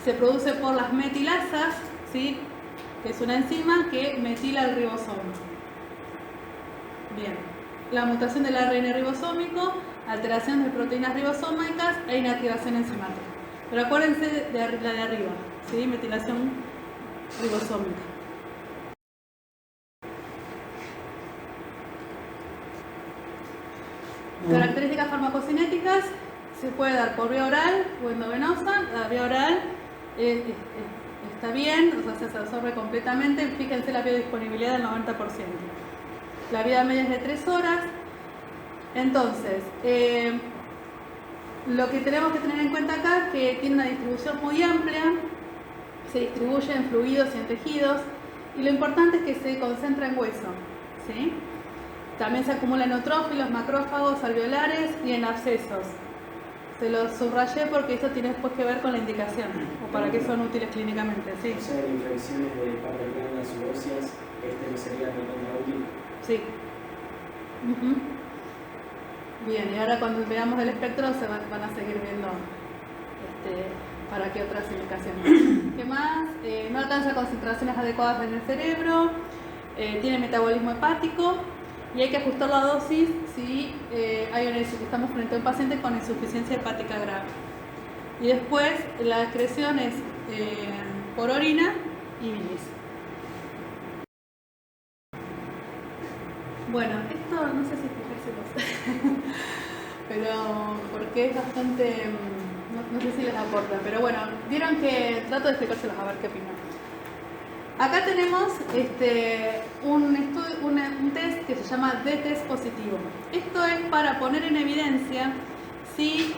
Se produce por las metilasas, ¿sí? Que es una enzima que metila el ribosoma. Bien. La mutación del ARN ribosómico, alteración de proteínas ribosómicas e inactivación enzimática. Pero acuérdense de la de arriba, ¿sí? Metilación ribosómica. Características farmacocinéticas: se puede dar por vía oral o endovenosa. La vía oral está bien, o sea, se absorbe completamente. Fíjense la biodisponibilidad del 90%. La vida media es de 3 horas. Entonces, lo que tenemos que tener en cuenta acá es que tiene una distribución muy amplia, se distribuye en fluidos y en tejidos, y lo importante es que se concentra en hueso. ¿Sí? También se acumula en neutrófilos, macrófagos, alveolares y en abscesos. Se los subrayé porque eso tiene después que ver con la indicación, o para qué son útiles clínicamente. ¿Sí? O sea, en infecciones de partes blandas subóseas, no sería recontraútil. Sí. Bien, y ahora cuando veamos el espectro se van a seguir viendo para qué otras indicaciones. ¿Qué más? No alcanza concentraciones adecuadas en el cerebro, tiene metabolismo hepático y hay que ajustar la dosis si estamos frente a un paciente con insuficiencia hepática grave. Y después la excreción es por orina y bilis. Bueno, esto no sé si explicárselos, pero porque es bastante, no sé si les aporta, pero bueno, vieron que trato de explicárselos a ver qué opinan. Acá tenemos un test que se llama D-test positivo. Esto es para poner en evidencia si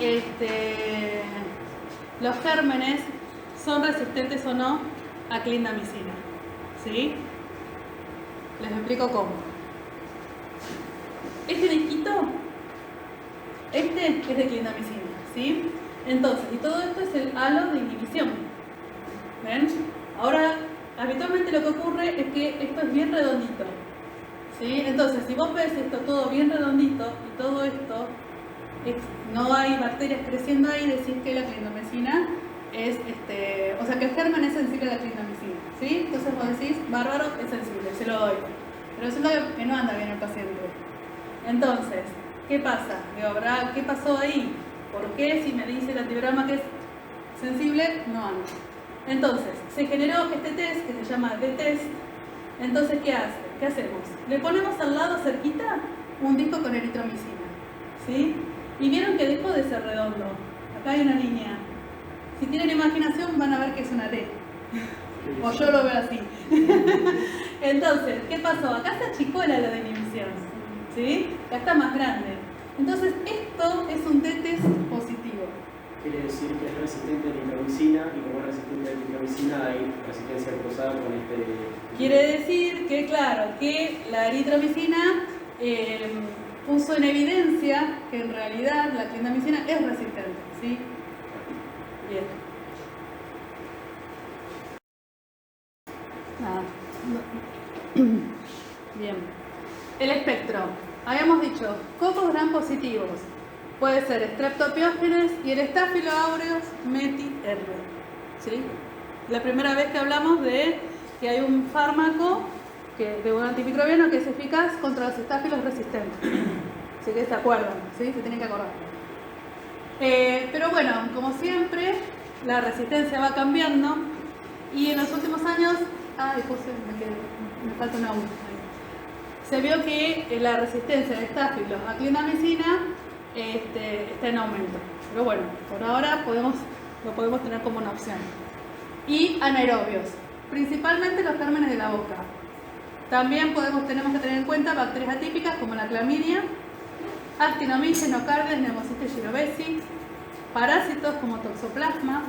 los gérmenes son resistentes o no a clindamicina. ¿Sí? Les explico cómo. Este disquito, es de clindamicina, ¿sí? Entonces, y todo esto es el halo de inhibición. ¿Ven? Ahora, habitualmente lo que ocurre es que esto es bien redondito, ¿sí? Entonces, si vos ves esto todo bien redondito y todo esto, no hay bacterias creciendo ahí, decís que la clindamicina es, o sea, que el germen es sensible a la clindamicina, ¿sí? Entonces vos decís, bárbaro, es sensible, se lo doy. Pero resulta que no anda bien el paciente. Entonces, ¿qué pasa? Digo, ¿qué pasó ahí? ¿Por qué si me dice el antibiograma que es sensible, no anda? Entonces, se generó este test que se llama D-test. Entonces, ¿qué hace? ¿Qué hacemos? Le ponemos al lado, cerquita, un disco con eritromicina, ¿sí? Y vieron que dejó de ser redondo. Acá hay una línea. Si tienen imaginación van a ver que es una T. O yo lo veo así. Entonces, ¿qué pasó? Acá se achicó el halo de inhibición, ¿sí? Acá está más grande. Entonces, esto es un D-test positivo. Quiere decir que es resistente a la eritromicina y como es resistente a la eritromicina hay resistencia cruzada con este... Quiere decir que, claro, que la eritromicina puso en evidencia que en realidad la clindamicina es resistente, ¿sí? Bien. Nada. Bien. El espectro. Habíamos dicho, cocos gram positivos. Puede ser Streptopiógenes y el Staphylo aureus meti-R. ¿Sí? La primera vez que hablamos de que hay un fármaco, de un antimicrobiano que es eficaz contra los estáfilos resistentes. Así que se acuerdan, ¿sí? Se tienen que acordar. Pero bueno, como siempre, la resistencia va cambiando y en los últimos años... me falta una U. Se vio que la resistencia de estáfilos a clindamicina está en aumento. Pero bueno, por ahora lo podemos tener como una opción. Y anaerobios, principalmente los gérmenes de la boca. También tenemos que tener en cuenta bacterias atípicas como la clamidia, Actinomyces, Nocardias, Pneumocystis jirovecii, parásitos como Toxoplasma,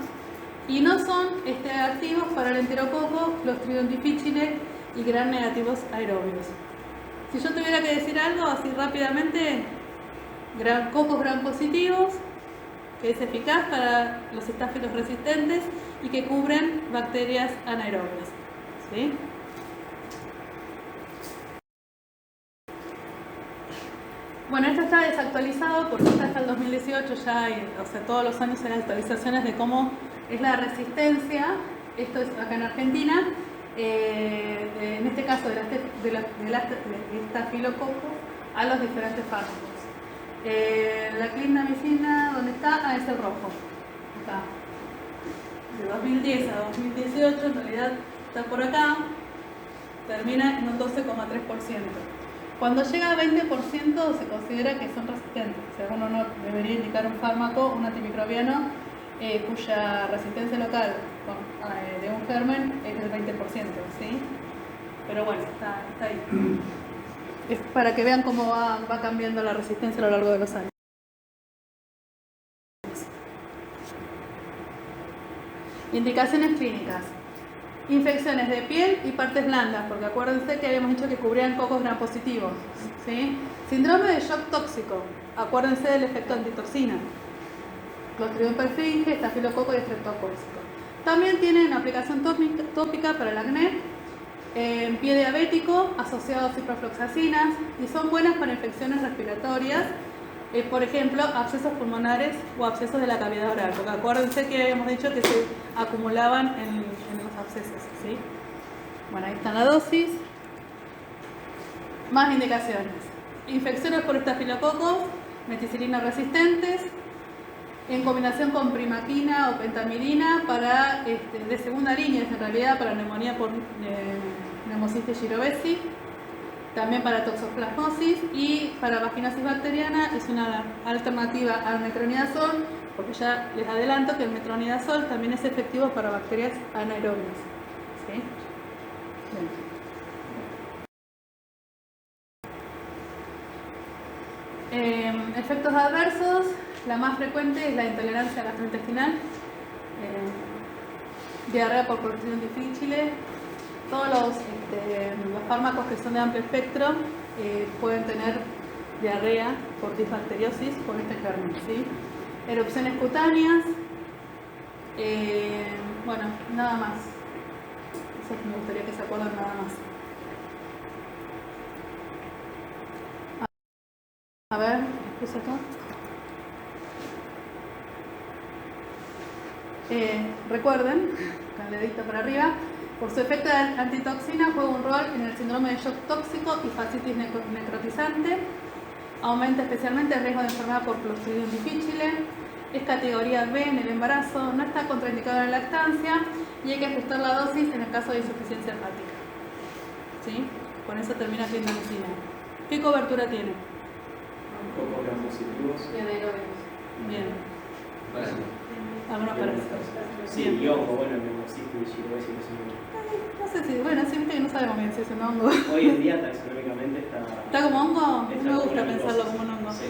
y no son activos para el enterococo, Clostridium difficile y gram negativos aerobios. Si yo tuviera que decir algo así rápidamente, cocos gram positivos, que es eficaz para los estáfilos resistentes y que cubren bacterias anaerobias. ¿Sí? Bueno, esto está desactualizado porque hasta el 2018 ya hay, todos los años hay actualizaciones de cómo es la resistencia, esto es acá en Argentina, en este caso del estafilococo a los diferentes fármacos. La clindamicina, ¿dónde está? Es el rojo. Acá. De 2010 a 2018, en realidad está por acá, termina en un 12,3%. Cuando llega a 20% se considera que son resistentes. O sea, uno no debería indicar un fármaco, un antimicrobiano, cuya resistencia local de un germen es del 20%, ¿sí? Pero bueno, está ahí. Es para que vean cómo va cambiando la resistencia a lo largo de los años. Indicaciones clínicas. Infecciones de piel y partes blandas, porque acuérdense que habíamos dicho que cubrían cocos gram positivos, ¿sí? Síndrome de shock tóxico, acuérdense del efecto antitoxina. Clostridium perfringens, estafilococo y estreptocócico. También tienen aplicación tópica para el acné, pie diabético asociado a ciprofloxacinas y son buenas para infecciones respiratorias, por ejemplo, abscesos pulmonares o abscesos de la cavidad oral, porque acuérdense que habíamos dicho que se acumulaban en los abscesos, ¿sí? Bueno, ahí está la dosis. Más indicaciones. Infecciones por estafilococos, meticilina resistentes, en combinación con primaquina o pentamidina para, de segunda línea, en realidad para neumonía por Pneumocystis jirovecii, también para toxoplasmosis y para vaginosis bacteriana es una alternativa al metronidazol, porque ya les adelanto que el metronidazol también es efectivo para bacterias anaerobias. ¿Sí? Efectos adversos, la más frecuente es la intolerancia gastrointestinal, diarrea por Clostridium difficile. Todos los fármacos que son de amplio espectro pueden tener diarrea por disbacteriosis por este germen, ¿sí? Erupciones cutáneas, bueno, nada más. Eso me gustaría que se acuerden nada más. A ver, puse acá. Recuerden, con el dedito para arriba, por su efecto de antitoxina juega un rol en el síndrome de shock tóxico y fascitis necrotizante, aumenta especialmente el riesgo de enfermedad por Clostridium difficile, es categoría B en el embarazo, no está contraindicado en la lactancia y hay que ajustar la dosis en el caso de insuficiencia hepática. ¿Sí? Con eso termina clindamicina. ¿Qué cobertura tiene? Pocos gram positivos. Y anaerobios. Bien. Para Algunos parásitos. Sí, Bien. y hongo, bueno, el neumocisto y girosis, que son... No sé si, bueno, sí, viste que no sabemos bien si es un hongo. Hoy en día taxonómicamente está... ¿Está como hongo? está Me como gusta una pensarlo micosis. como un hongo. Sí.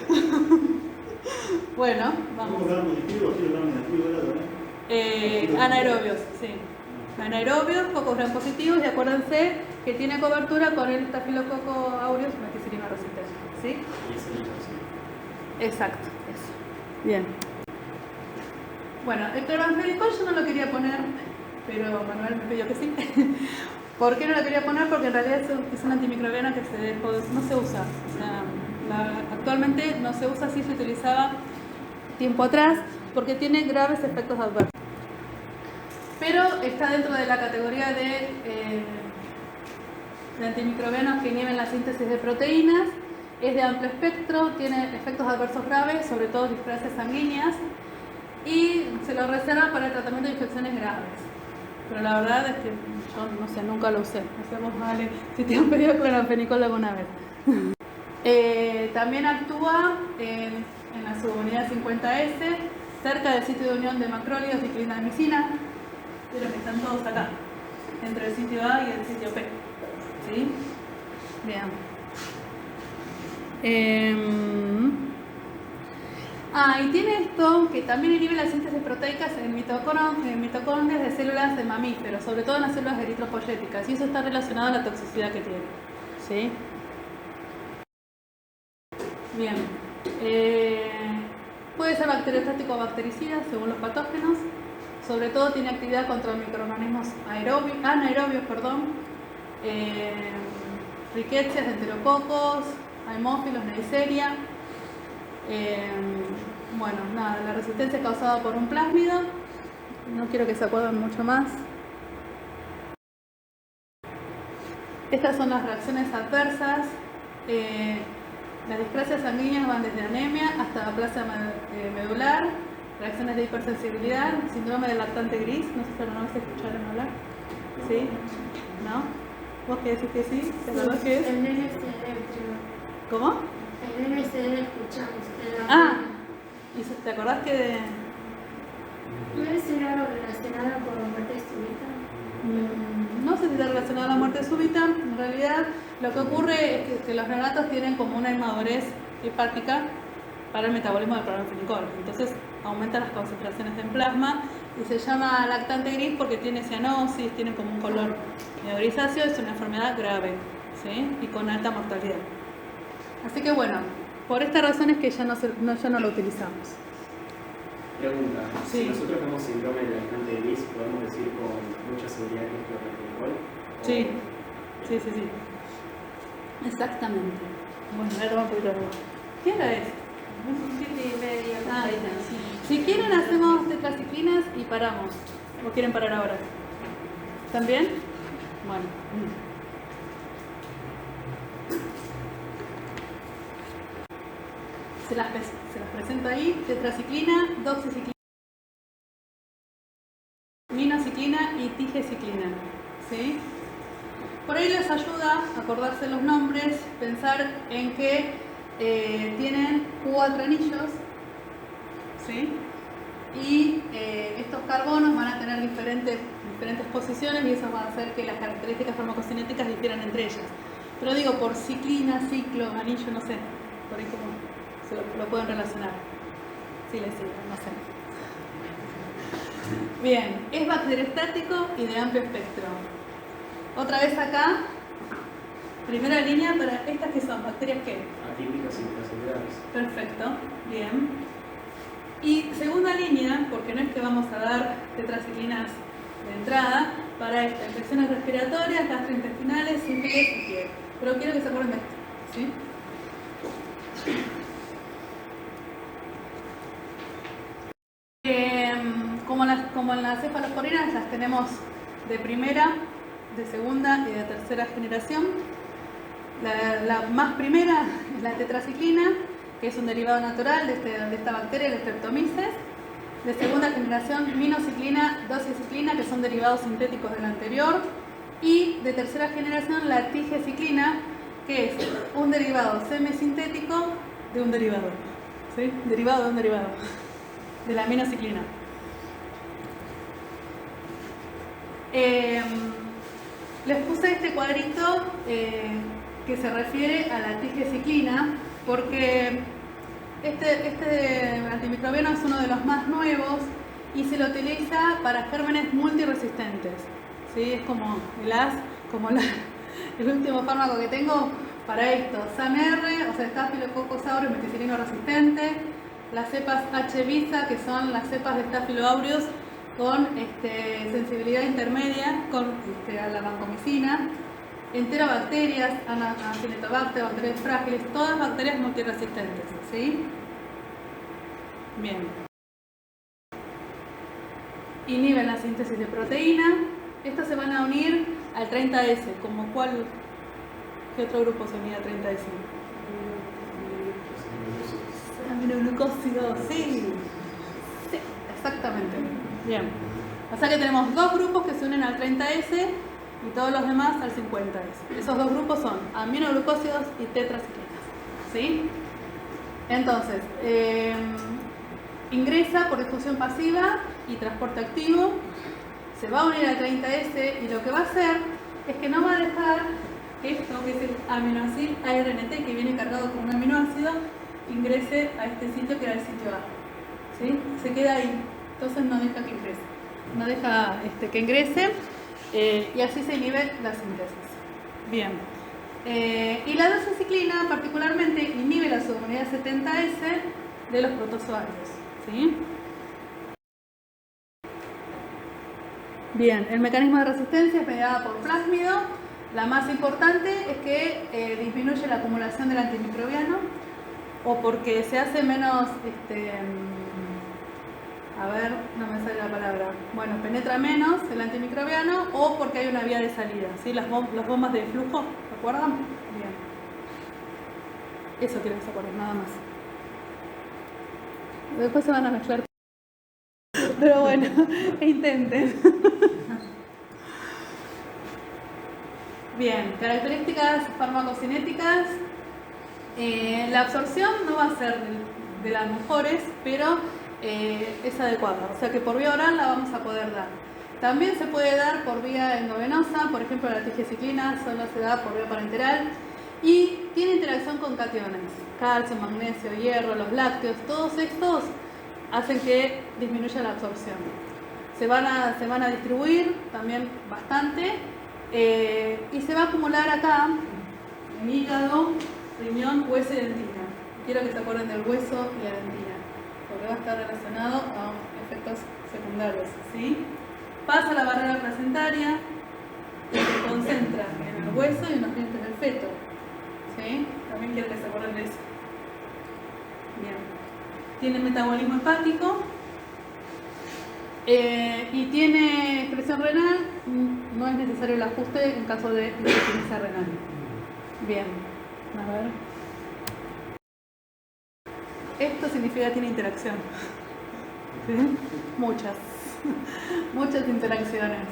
Bueno, ¿Cómo vamos. dar positivo? Sí, dar negativo, ¿verdad? Anaerobios, sí. Anaerobios, pocos gram positivos, y acuérdense que tiene cobertura con el Staphylococcus aureus meticilina resistente. ¿Sí? Y ese niño, sí. Exacto, eso. Bien. Bueno, el cloranfenicol yo no lo quería poner, pero Manuel me pidió que sí. ¿Por qué no lo quería poner? Porque en realidad es un antimicrobiano que se dejó, no se usa. O sea, actualmente no se usa, sí se utilizaba tiempo atrás, porque tiene graves efectos adversos. Pero está dentro de la categoría de antimicrobianos que inhiben la síntesis de proteínas, es de amplio espectro, tiene efectos adversos graves, sobre todo displasias sanguíneas, y se lo reserva para el tratamiento de infecciones graves. Pero la verdad es que yo no sé, nunca lo usé. No sé vos, vale, si te han pedido cloranfenicol alguna vez. También actúa en la subunidad 50S, cerca del sitio de unión de macrólidos y clindamicina, de los que están todos acá, entre el sitio A y el sitio P. ¿Sí? Bien. Y tiene esto que también inhibe la síntesis proteicas en mitocondrias de células de mamíferos, sobre todo en las células eritropoyéticas, y eso está relacionado a la toxicidad que tiene. ¿Sí? Bien. Puede ser bacteriostático o bactericida según los patógenos. Sobre todo tiene actividad contra microorganismos anaerobios, riquecias, enterococos, haemófilos, neisseria. Bueno, nada, la resistencia causada por un plásmido. No quiero que se acuerden mucho más. Estas son las reacciones adversas. Las displasias sanguíneas van desde anemia hasta aplasia medular, reacciones de hipersensibilidad, síndrome del lactante gris. No sé si alguna vez escucharon hablar. ¿Sí? ¿No? ¿Vos qué decís que sí? ¿Te acordás que es? El NSD, ¿Cómo? el NSD escuchamos. ¿Y te acordás que ¿Puede ser algo relacionado con muerte súbita? no sé si está relacionado a la muerte súbita? En realidad, lo que ocurre es que los neonatos tienen como una inmadurez hepática para el metabolismo del cloranfenicol. Entonces, aumentan las concentraciones en plasma y se llama lactante gris porque tiene cianosis, tiene como un color medio grisáceo, es una enfermedad grave, ¿sí? Y con alta mortalidad. Así que bueno, por esta razón es que ya no lo utilizamos. Pregunta, Sí. si nosotros vemos síndrome de lactante gris, ¿podemos decir con mucha seguridad que es cloranfenicol? Sí, sí. Exactamente. Bueno, voy a tomar un poquito de agua. ¿Qué hora es? 7:30. Sí. Si quieren hacemos tetraciclinas y paramos. ¿O quieren parar ahora? ¿Están bien? Bueno. Se las presento ahí. Tetraciclina, doxiciclina, minociclina y tigeciclina. ¿Sí? Por ahí les ayuda a acordarse los nombres, pensar en que tienen 4 anillos, ¿sí? Y estos carbonos van a tener diferentes posiciones y eso va a hacer que las características farmacocinéticas difieran entre ellas. Pero digo, por ciclina, ciclo, anillo, no sé, por ahí como se lo pueden relacionar. Sí, les sigo, no sé. Bien, es bacteriostático y de amplio espectro. Otra vez acá, primera línea para estas que son bacterias ¿qué? Atípicas intracelulares. Perfecto, bien. Y segunda línea, porque no es que vamos a dar tetraciclinas de entrada, para estas infecciones respiratorias, gastrointestinales, sífilis y piel. Pero quiero que se acuerden de esto, ¿sí? Como en las cefalosporinas las tenemos de primera, de segunda y de tercera generación. La más primera es la tetraciclina, que es un derivado natural de esta bacteria, la Streptomyces. De segunda generación, minociclina, doxiciclina, que son derivados sintéticos del anterior. Y de tercera generación, la tigeciclina, que es un derivado semisintético de un derivado. ¿Sí? Derivado de un derivado. De la minociclina. Les puse este cuadrito que se refiere a la tigeciclina porque este antimicrobiano es uno de los más nuevos y se lo utiliza para gérmenes multiresistentes. ¿Sí? Es como el último fármaco que tengo para esto. SAMR, o sea, Staphylococcus aureus meticilino resistente, las cepas H. visa, que son las cepas de Staphylo aureus con sensibilidad intermedia a la vancomicina, enterobacterias, Acinetobacter, bacterias frágiles, todas bacterias multiresistentes, ¿sí? Bien. Inhiben la síntesis de proteína. Estos se van a unir al 30S, como ¿qué otro grupo se unía al 30S? Aminoglucósidos, sí. Sí, exactamente. Bien. O sea que tenemos dos grupos que se unen al 30S y todos los demás al 50S. Esos dos grupos son aminoglucósidos y tetraciclinas. ¿Sí? Entonces, ingresa por difusión pasiva y transporte activo, se va a unir al 30S y lo que va a hacer es que no va a dejar esto, que es el aminoácido ARNT, que viene cargado con un aminoácido, ingrese a este sitio que era el sitio A. ¿Sí? Se queda ahí, entonces no deja que ingrese. No deja que ingrese y así se inhibe la síntesis. Bien. Y la doxiciclina particularmente inhibe la subunidad 70S de los protozoarios. ¿Sí? Bien, el mecanismo de resistencia es mediada por plásmido. La más importante es que disminuye la acumulación del antimicrobiano o porque se hace menos, a ver, no me sale la palabra, bueno, penetra menos el antimicrobiano o porque hay una vía de salida, ¿sí? Las bombas de flujo, ¿se acuerdan? Bien. Eso quiero que se acuerden, nada más. Después se van a mezclar. Pero bueno, intenten. Bien, características farmacocinéticas. La absorción no va a ser de las mejores, pero es adecuada. O sea que por vía oral la vamos a poder dar. También se puede dar por vía endovenosa, por ejemplo la tigeciclina solo se da por vía parenteral. Y tiene interacción con cationes, calcio, magnesio, hierro, los lácteos, todos estos hacen que disminuya la absorción. Se van a distribuir también bastante y se va a acumular acá en hígado, riñón, hueso y dentina. Quiero que se acuerden del hueso y la dentina, porque va a estar relacionado a efectos secundarios. ¿Sí? Pasa la barrera placentaria y se concentra en el hueso y en los dientes del feto. ¿Sí? También quiero que se acuerden de eso. Bien. Tiene metabolismo hepático y tiene excreción renal. No es necesario el ajuste en caso de insuficiencia renal. Bien. A ver. Esto significa que tiene interacción. ¿Sí? Muchas. Muchas interacciones.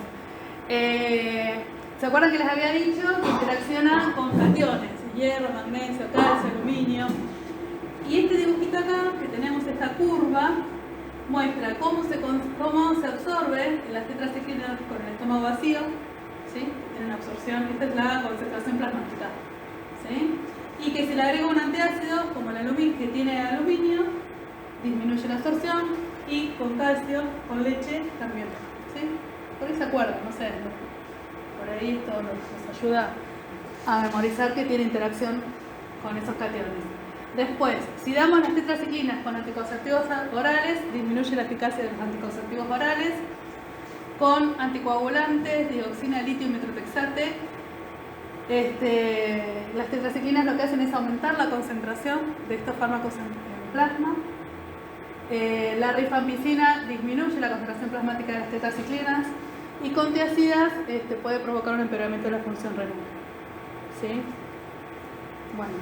¿Se acuerdan que les había dicho que interacciona con cationes? Hierro, magnesio, calcio, aluminio. Y este dibujito acá, que tenemos esta curva, muestra cómo se absorbe las tetraciclinas con el estómago vacío. ¿Sí? Tienen absorción, esta es la concentración plasmática. ¿Sí? Y que si le agrego un antiácido, como el aluminio, que tiene aluminio, disminuye la absorción, y con calcio, con leche, también. ¿Sí? Por ahí se acuerdan, no sé. Por ahí esto nos ayuda a memorizar que tiene interacción con esos cationes. Después, si damos las tetraciclinas con anticonceptivos orales, disminuye la eficacia de los anticonceptivos orales. Con anticoagulantes, dioxina, litio y metrotexate, las tetraciclinas lo que hacen es aumentar la concentración de estos fármacos en plasma. La rifampicina disminuye la concentración plasmática de las tetraciclinas y con tiacidas puede provocar un empeoramiento de la función renal. ¿Sí? Bueno.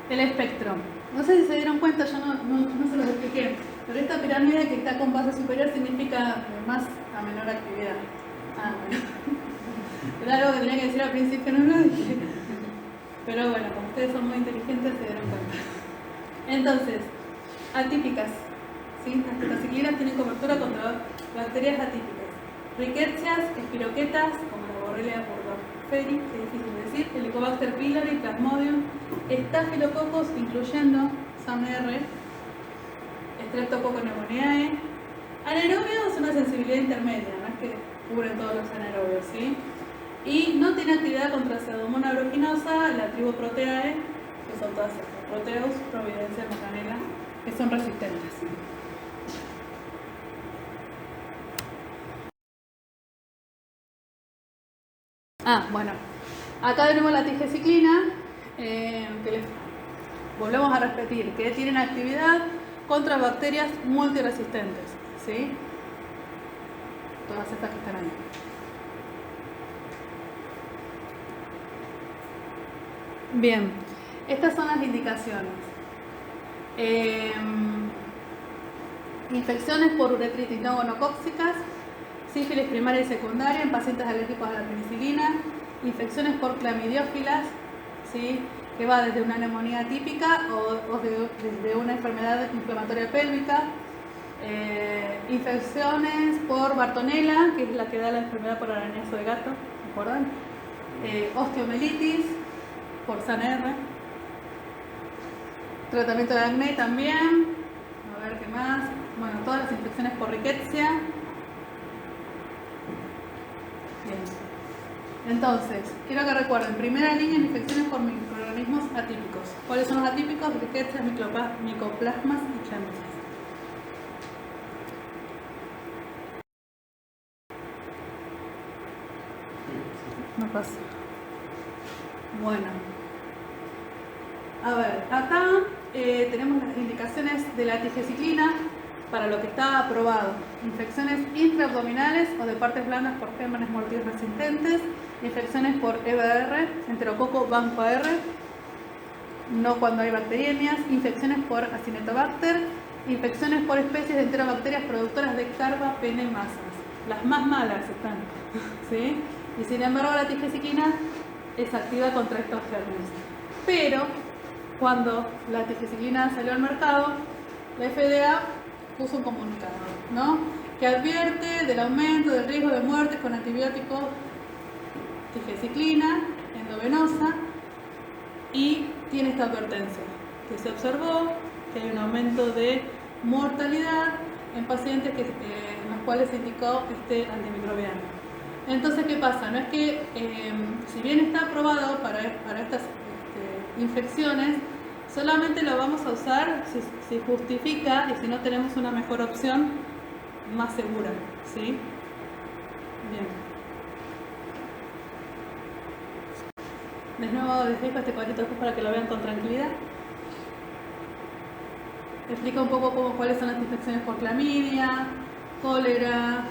El espectro. No sé si se dieron cuenta, yo no se los expliqué, pero esta pirámide que está con base superior significa de más a menor actividad. Ah, bueno. Era algo que tenía que decir al principio, no lo dije. Pero bueno, como ustedes son muy inteligentes, se dieron cuenta. Entonces, atípicas. ¿Sí? Las tetraciclinas tienen cobertura contra bacterias atípicas. Rickettsias, espiroquetas, como la Borrelia burgdorferi, que es difícil de decir, Helicobacter pylori, Plasmodium, Staphylococos, incluyendo SAM-R, Streptococcus pneumoniae. Anaerobios, una sensibilidad intermedia, no es que cubren todos los anaerobios, ¿sí? Y no tiene actividad contra Pseudomonas aeruginosa, la tribu Proteae, que son todas estas, Proteus, Providencia, Macanela, que son resistentes. Bueno, acá tenemos la tigeciclina, que les volvemos a repetir, que tienen actividad contra bacterias multiresistentes, ¿sí? Todas estas que están ahí. Bien, estas son las indicaciones. Infecciones por uretritis no gonocóxicas, sífilis primaria y secundaria en pacientes alérgicos a la penicilina, infecciones por clamidiófilas, ¿sí? Que va desde una neumonía típica o desde una enfermedad inflamatoria pélvica, infecciones por Bartonella, que es la que da la enfermedad por arañazo de gato, ¿se acuerdan? Osteomelitis por SAM-R, tratamiento de acné también, a ver qué más, bueno, todas las infecciones por Rickettsia. Bien. Entonces, quiero que recuerden, primera línea, infecciones por microorganismos atípicos. ¿Cuáles son los atípicos? Rickettsia, micoplasmas y chlamydias. No pasa. Bueno. A ver, acá tenemos las indicaciones de la tigeciclina para lo que está aprobado. Infecciones intraabdominales o de partes blandas por gérmenes multiresistentes, infecciones por EBR, enterococo banco AR, no cuando hay bacteriemias, infecciones por Acinetobacter, infecciones por especies de enterobacterias productoras de carbapenemasas. Las más malas están, ¿sí? Y sin embargo la tigeciclina es activa contra estos gérmenes. Pero cuando la tigeciclina salió al mercado, la FDA puso un comunicado, ¿no? Que advierte del aumento del riesgo de muerte con antibióticos tigeciclina endovenosa y tiene esta advertencia, que se observó que hay un aumento de mortalidad en pacientes en los cuales se indicó este antimicrobiano. Entonces, ¿qué pasa? No es que, si bien está aprobado para estas infecciones, solamente lo vamos a usar si justifica y si no tenemos una mejor opción más segura, ¿sí? Bien. De nuevo les dejo este cuadrito después para que lo vean con tranquilidad. Explica un poco cuáles son las infecciones por clamidia, cólera,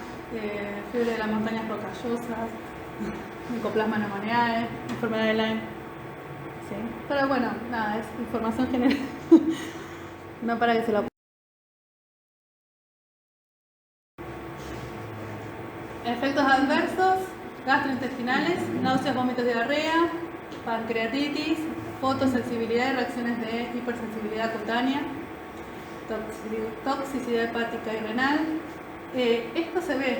fiebre de las montañas rocallosas, micoplasma pneumoniae, enfermedad de Lyme. Sí. Pero bueno, nada, es información general. No para que se lo... Efectos adversos, gastrointestinales, náuseas, vómitos, diarrea, pancreatitis, fotosensibilidad y reacciones de hipersensibilidad cutánea, toxicidad hepática y renal. Esto se ve,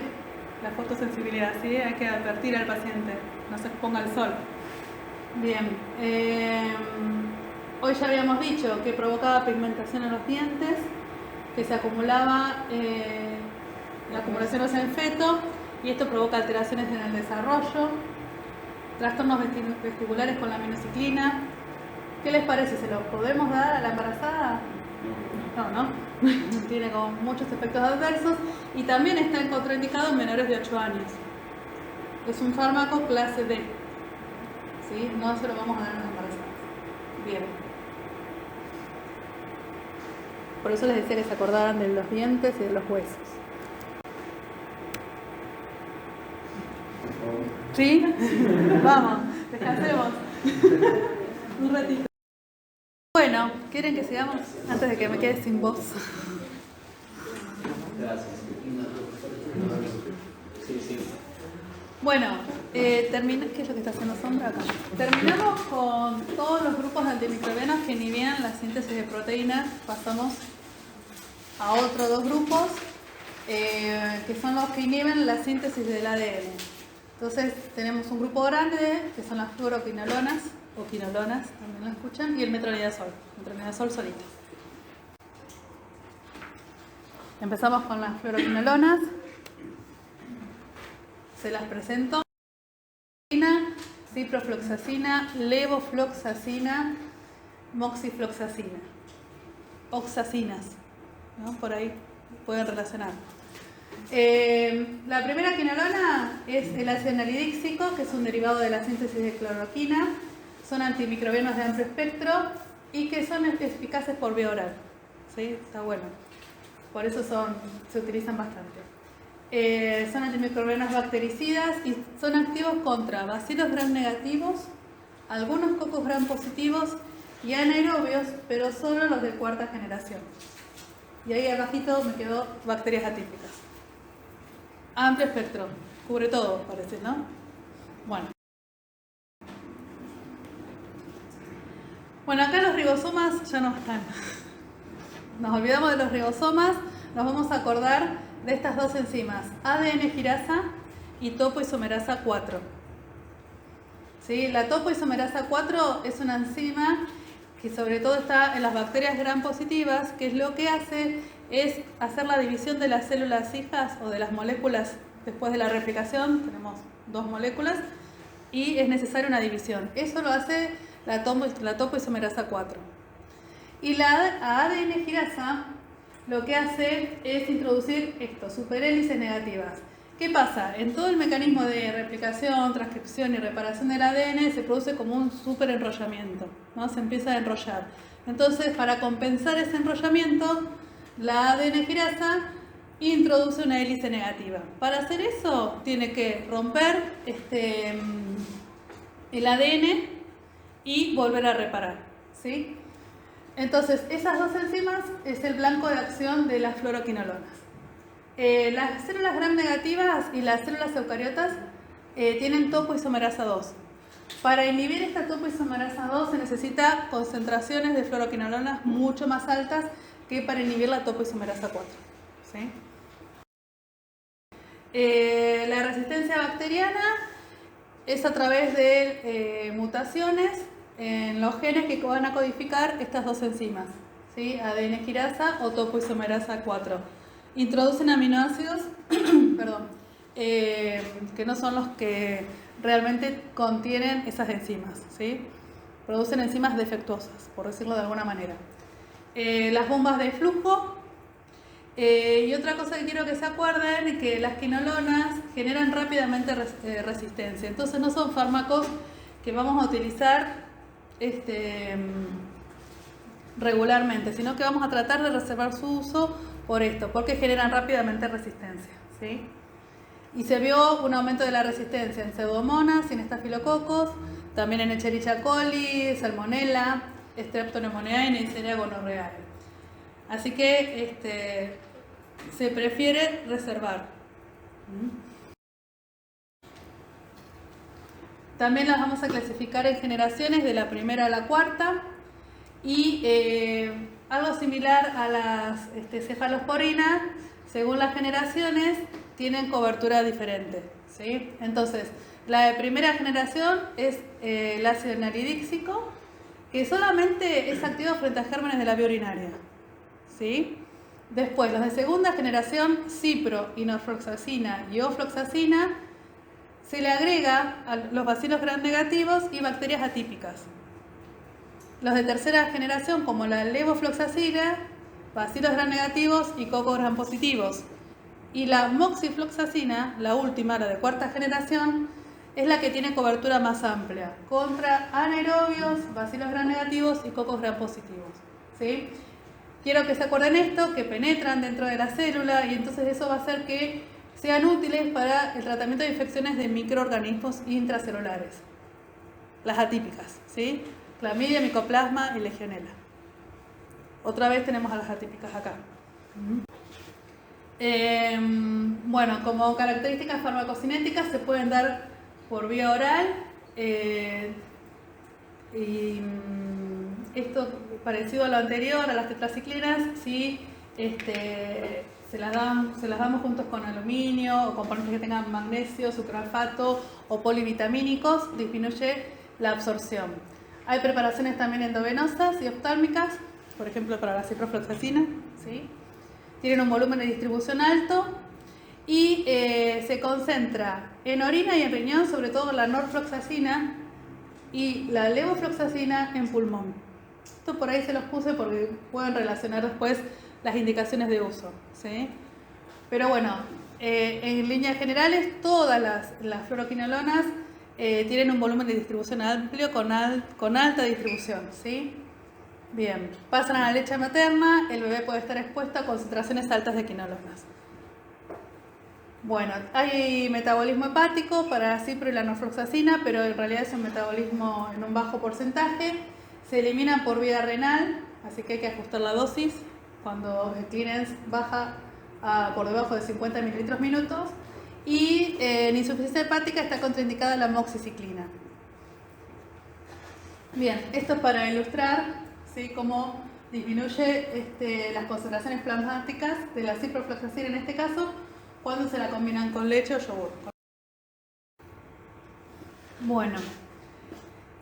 la fotosensibilidad, ¿sí? Hay que advertir al paciente, no se exponga al sol. Bien, hoy ya habíamos dicho que provocaba pigmentación en los dientes, que se acumulaba la acumulación ósea en feto y esto provoca alteraciones en el desarrollo, trastornos vestibulares con la aminociclina. ¿Qué les parece? ¿Se lo podemos dar a la embarazada? No. Tiene como muchos efectos adversos y también está contraindicado en menores de 8 años. Es un fármaco clase D. ¿Sí? No se lo vamos a dar a las embarazadas. Bien. Por eso les decía que se acordaran de los dientes y de los huesos. ¿Sí? Vamos, descansemos. Un ratito. Bueno, ¿quieren que sigamos? Antes de que me quede sin voz. Gracias. Sí, sí. Bueno, ¿qué es lo que está haciendo sombra acá? Terminamos con todos los grupos de antimicrobianos que inhibían la síntesis de proteínas. Pasamos a otros dos grupos que son los que inhiben la síntesis del ADN. Entonces tenemos un grupo grande que son las fluoroquinolonas o quinolonas, también lo escuchan, y el metronidazol solito. Empezamos con las fluoroquinolonas. Se las presento: ciprofloxacina, levofloxacina, moxifloxacina, oxacinas, ¿no? Por ahí pueden relacionar. La primera quinolona es el ácido anhidríxico, que es un derivado de la síntesis de cloroquina. Son antimicrobianos de amplio espectro y que son eficaces por vía oral. ¿Sí? Está bueno. Por eso se utilizan bastante. Son antimicrobianos bactericidas y son activos contra bacilos gram negativos, algunos cocos gram positivos y anaerobios, pero solo los de cuarta generación. Y ahí abajito me quedó bacterias atípicas. Amplio espectro, cubre todo, parece, ¿no? Bueno, acá los ribosomas ya no están. Nos olvidamos de los ribosomas, nos vamos a acordar de estas dos enzimas, ADN girasa y topoisomerasa 4. ¿Sí? La topoisomerasa 4 es una enzima que sobre todo está en las bacterias gram positivas, que es lo que hace es hacer la división de las células hijas o de las moléculas después de la replicación. Tenemos dos moléculas y es necesaria una división. Eso lo hace la topoisomerasa 4. Y la ADN girasa lo que hace es introducir superhélices negativas. ¿Qué pasa? En todo el mecanismo de replicación, transcripción y reparación del ADN se produce como un superenrollamiento, ¿no? Se empieza a enrollar. Entonces, para compensar ese enrollamiento, la ADN girasa introduce una hélice negativa. Para hacer eso, tiene que romper el ADN y volver a reparar, ¿sí? Entonces, esas dos enzimas es el blanco de acción de las fluoroquinolonas. Las células gram negativas y las células eucariotas tienen topoisomerasa 2. Para inhibir esta topoisomerasa 2 se necesita concentraciones de fluoroquinolonas mucho más altas que para inhibir la topoisomerasa 4. ¿Sí? La resistencia bacteriana es a través de mutaciones en los genes que van a codificar estas dos enzimas, ¿sí? ADN girasa o topoisomerasa 4. Introducen aminoácidos que no son los que realmente contienen esas enzimas, ¿sí? Producen enzimas defectuosas, por decirlo de alguna manera. Las bombas de flujo. Y otra cosa que quiero que se acuerden es que las quinolonas generan rápidamente resistencia. Entonces no son fármacos que vamos a utilizar regularmente, sino que vamos a tratar de reservar su uso por esto, porque generan rápidamente resistencia, ¿sí? Y se vio un aumento de la resistencia en pseudomonas y en estafilococos, también en Escherichia coli, Salmonella, Streptoneumoniae y Neisseria gonorrhoeae. Así que se prefiere reservar. También las vamos a clasificar en generaciones de la primera a la cuarta y algo similar a las cefalosporinas, según las generaciones, tienen cobertura diferente, ¿sí? Entonces, la de primera generación es el ácido anhidríxico, que solamente es activo frente a gérmenes de la vía urinaria, ¿sí? Después, los de segunda generación, cipro, inorfloxacina y ofloxacina, se le agrega a los bacilos gram negativos y bacterias atípicas. Los de tercera generación, como la levofloxacina, bacilos gram negativos y cocos gram positivos. Y la moxifloxacina, la última, la de cuarta generación, es la que tiene cobertura más amplia, contra anaerobios, bacilos gram negativos y cocos gram positivos, ¿sí? Quiero que se acuerden esto, que penetran dentro de la célula y entonces eso va a hacer que sean útiles para el tratamiento de infecciones de microorganismos intracelulares. Las atípicas, ¿sí? Clamidia, micoplasma y legionela. Otra vez tenemos a las atípicas acá. Bueno, como características farmacocinéticas se pueden dar por vía oral. Y esto parecido a lo anterior, a las tetraciclinas, sí, se las damos juntos con aluminio o componentes que tengan magnesio, sucralfato o polivitamínicos, disminuye la absorción. Hay preparaciones también endovenosas y oftálmicas, por ejemplo para la ciprofloxacina, ¿sí? Tienen un volumen de distribución alto y se concentra en orina y en riñón, sobre todo la norfloxacina y la levofloxacina en pulmón. Esto por ahí se los puse porque pueden relacionar después las indicaciones de uso, ¿sí? Pero bueno, en líneas generales todas las fluoroquinolonas tienen un volumen de distribución amplio con alta distribución, ¿sí? Bien, pasan a la leche materna, el bebé puede estar expuesto a concentraciones altas de quinolonas. Bueno, hay metabolismo hepático para la cipro y la norfloxacina, pero en realidad es un metabolismo en un bajo porcentaje. Se eliminan por vía renal, así que hay que ajustar la dosis cuando el clearance baja por debajo de 50 mililitros minutos. Y en insuficiencia hepática está contraindicada la amoxiciclina. Bien, esto es para ilustrar, ¿sí?, cómo disminuye las concentraciones plasmáticas de la ciprofloxacina en este caso, cuando se la combinan con leche o yogur. Bueno,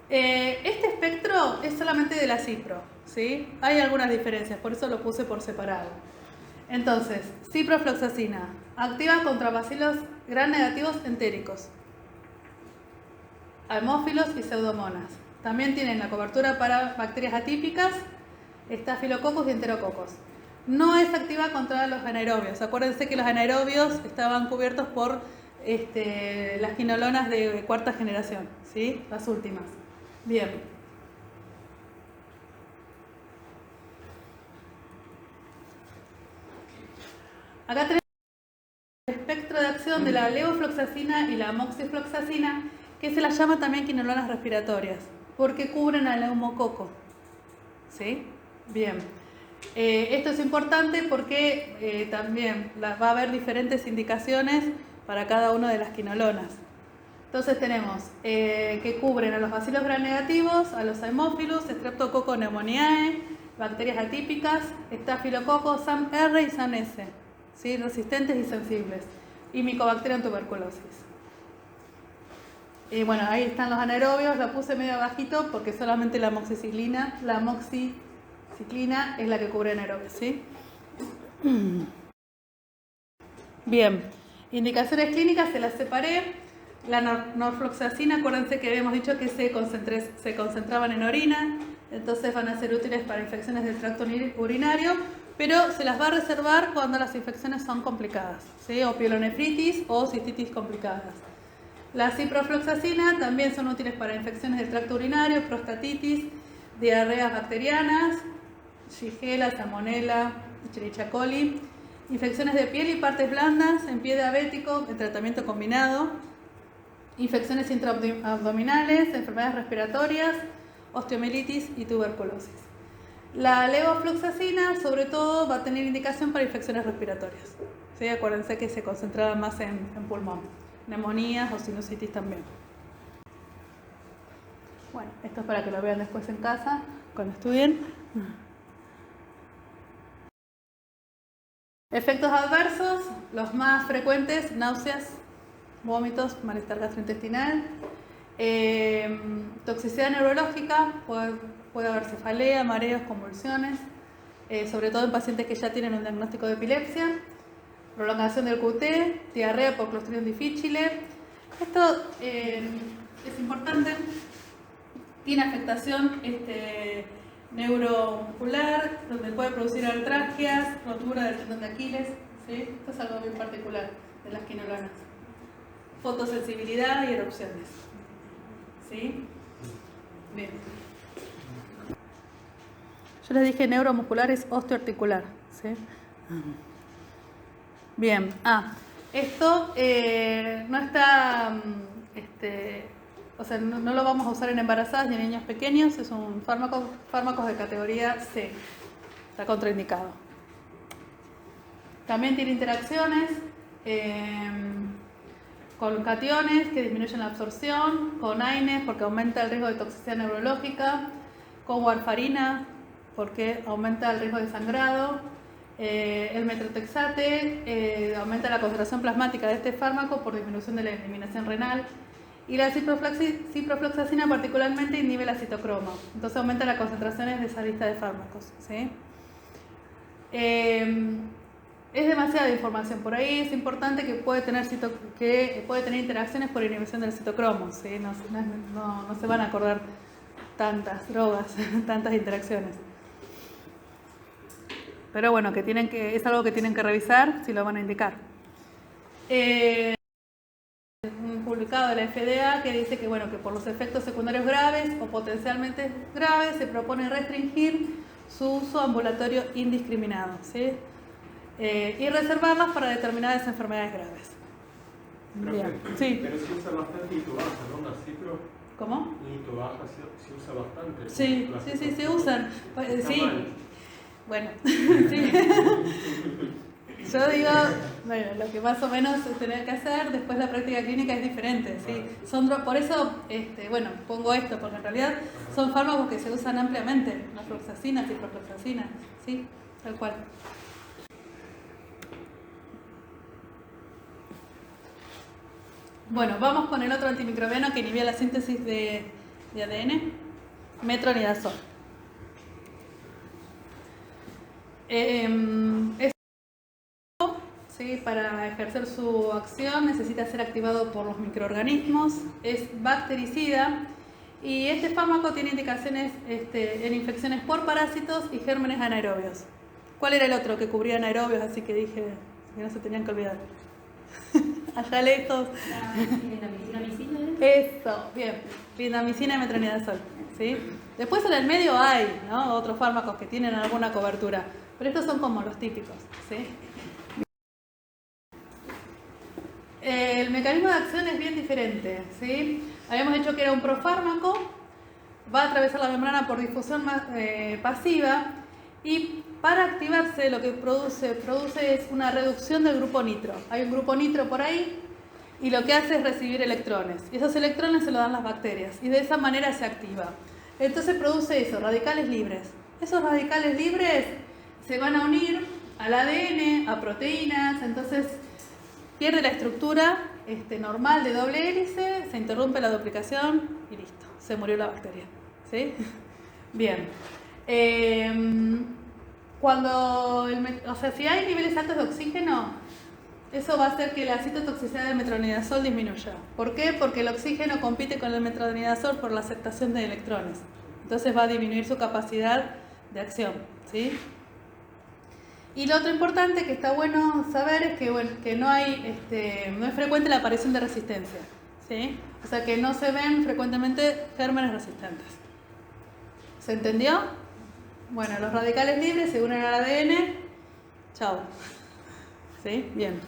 este espectro es solamente de la cipro, ¿sí? Hay algunas diferencias, por eso lo puse por separado. Entonces, ciprofloxacina activa contra bacilos gram negativos entéricos, almófilos y pseudomonas. También tienen la cobertura para bacterias atípicas, estafilococos y enterococos. No es activa contra los anaerobios. Acuérdense que los anaerobios estaban cubiertos por las quinolonas de cuarta generación, ¿sí? Las últimas. Bien. Acá tenemos el espectro de acción de la levofloxacina y la amoxifloxacina, que se las llama también quinolonas respiratorias, porque cubren al neumococo, ¿sí? Bien. Esto es importante porque también va a haber diferentes indicaciones para cada una de las quinolonas. Entonces tenemos que cubren a los bacilos gram negativos, a los haemophilus, Streptococcus pneumoniae, bacterias atípicas, estafilococcus SAM-R y SAM-S, ¿sí?, resistentes y sensibles, y Mycobacterium tuberculosis. Y bueno, ahí están los anaerobios, la puse medio bajito porque solamente la amoxiciclina es la que cubre anaerobios, ¿sí? Bien, indicaciones clínicas se las separé. La norfloxacina, acuérdense que habíamos dicho que se concentraban en orina, entonces van a ser útiles para infecciones del tracto urinario, pero se las va a reservar cuando las infecciones son complicadas, ¿sí?, o pielonefritis o cistitis complicadas. La ciprofloxacina también son útiles para infecciones del tracto urinario, prostatitis, diarreas bacterianas, Shigella, Salmonella, Escherichia coli, infecciones de piel y partes blandas en pie diabético en tratamiento combinado, infecciones intraabdominales, enfermedades respiratorias, osteomielitis y tuberculosis. La levofloxacina, sobre todo, va a tener indicación para infecciones respiratorias, ¿sí? Acuérdense que se concentraba más en pulmón, neumonías o sinusitis también. Bueno, esto es para que lo vean después en casa, cuando estudien. Efectos adversos, los más frecuentes: náuseas, vómitos, malestar gastrointestinal, toxicidad neurológica, puede haber cefalea, mareos, convulsiones, sobre todo en pacientes que ya tienen un diagnóstico de epilepsia, prolongación del QT, diarrea por Clostridium difficile. Esto es importante, tiene afectación neuromuscular, donde puede producir artralgias, rotura del tendón de Aquiles, ¿sí? Esto es algo bien particular de las quinolonas. Fotosensibilidad y erupciones, ¿sí? Bien. Yo les dije neuromuscular es osteoarticular, ¿sí? Bien. Esto no está, o sea, no lo vamos a usar en embarazadas ni en niños pequeños, es un fármacos de categoría C, está contraindicado. También tiene interacciones con cationes que disminuyen la absorción, con AINES porque aumenta el riesgo de toxicidad neurológica, con warfarina porque aumenta el riesgo de sangrado, el metrotexate aumenta la concentración plasmática de este fármaco por disminución de la eliminación renal, y la ciprofloxacina particularmente inhibe la citocromo, entonces aumenta las concentraciones de esa lista de fármacos, ¿sí? Es demasiada información por ahí, es importante que puede tener interacciones por inhibición del citocromo, ¿sí? No se van a acordar tantas drogas, tantas interacciones. Pero bueno, es algo que tienen que revisar si lo van a indicar. Un publicado de la FDA que dice que, bueno, que por los efectos secundarios graves o potencialmente graves se propone restringir su uso ambulatorio indiscriminado, ¿sí? Y reservarlas para determinadas enfermedades graves. Bien. Sí. Pero se usa bastante litobaja, ¿no? La cipro. ¿Cómo? Litobaja se usa bastante. Sí, se usan. Sí. Mal. Bueno, sí. Yo digo, bueno, lo que más o menos tenés que hacer, después la práctica clínica es diferente, ¿sí? Por eso, bueno, pongo esto, porque en realidad son fármacos que se usan ampliamente, la fluoxacina, ciprofloxacina, ¿sí? Tal cual. Bueno, vamos con el otro antimicrobiano que inhibía la síntesis de ADN, metronidazol. ¿Sí? Para ejercer su acción necesita ser activado por los microorganismos, es bactericida y este fármaco tiene indicaciones en infecciones por parásitos y gérmenes anaerobios. ¿Cuál era el otro que cubría anaerobios? Así que dije que no se tenían que olvidar. Allá lejos. ¿Clindamicina? Eso, bien. Clindamicina y metronidazol. ¿Sí? Después en el medio hay, ¿no?, otros fármacos que tienen alguna cobertura, pero estos son como los típicos, ¿sí? El mecanismo de acción es bien diferente, ¿sí? Habíamos dicho que era un profármaco, va a atravesar la membrana por difusión pasiva y para activarse lo que produce es una reducción del grupo nitro. Hay un grupo nitro por ahí y lo que hace es recibir electrones y esos electrones se los dan las bacterias y de esa manera se activa. Entonces produce eso, radicales libres. Esos radicales libres se van a unir al ADN, a proteínas, entonces pierde la estructura normal de doble hélice, se interrumpe la duplicación y listo, se murió la bacteria, ¿sí? Bien. Si hay niveles altos de oxígeno, eso va a hacer que la citotoxicidad del metronidazol disminuya. ¿Por qué? Porque el oxígeno compite con el metronidazol por la aceptación de electrones. Entonces va a disminuir su capacidad de acción, ¿sí? Y lo otro importante que está bueno saber es que, bueno, que no es frecuente la aparición de resistencia, ¿sí? O sea que no se ven frecuentemente gérmenes resistentes. ¿Se entendió? Bueno, los radicales libres se unen al ADN. Chao. ¿Sí? Bien.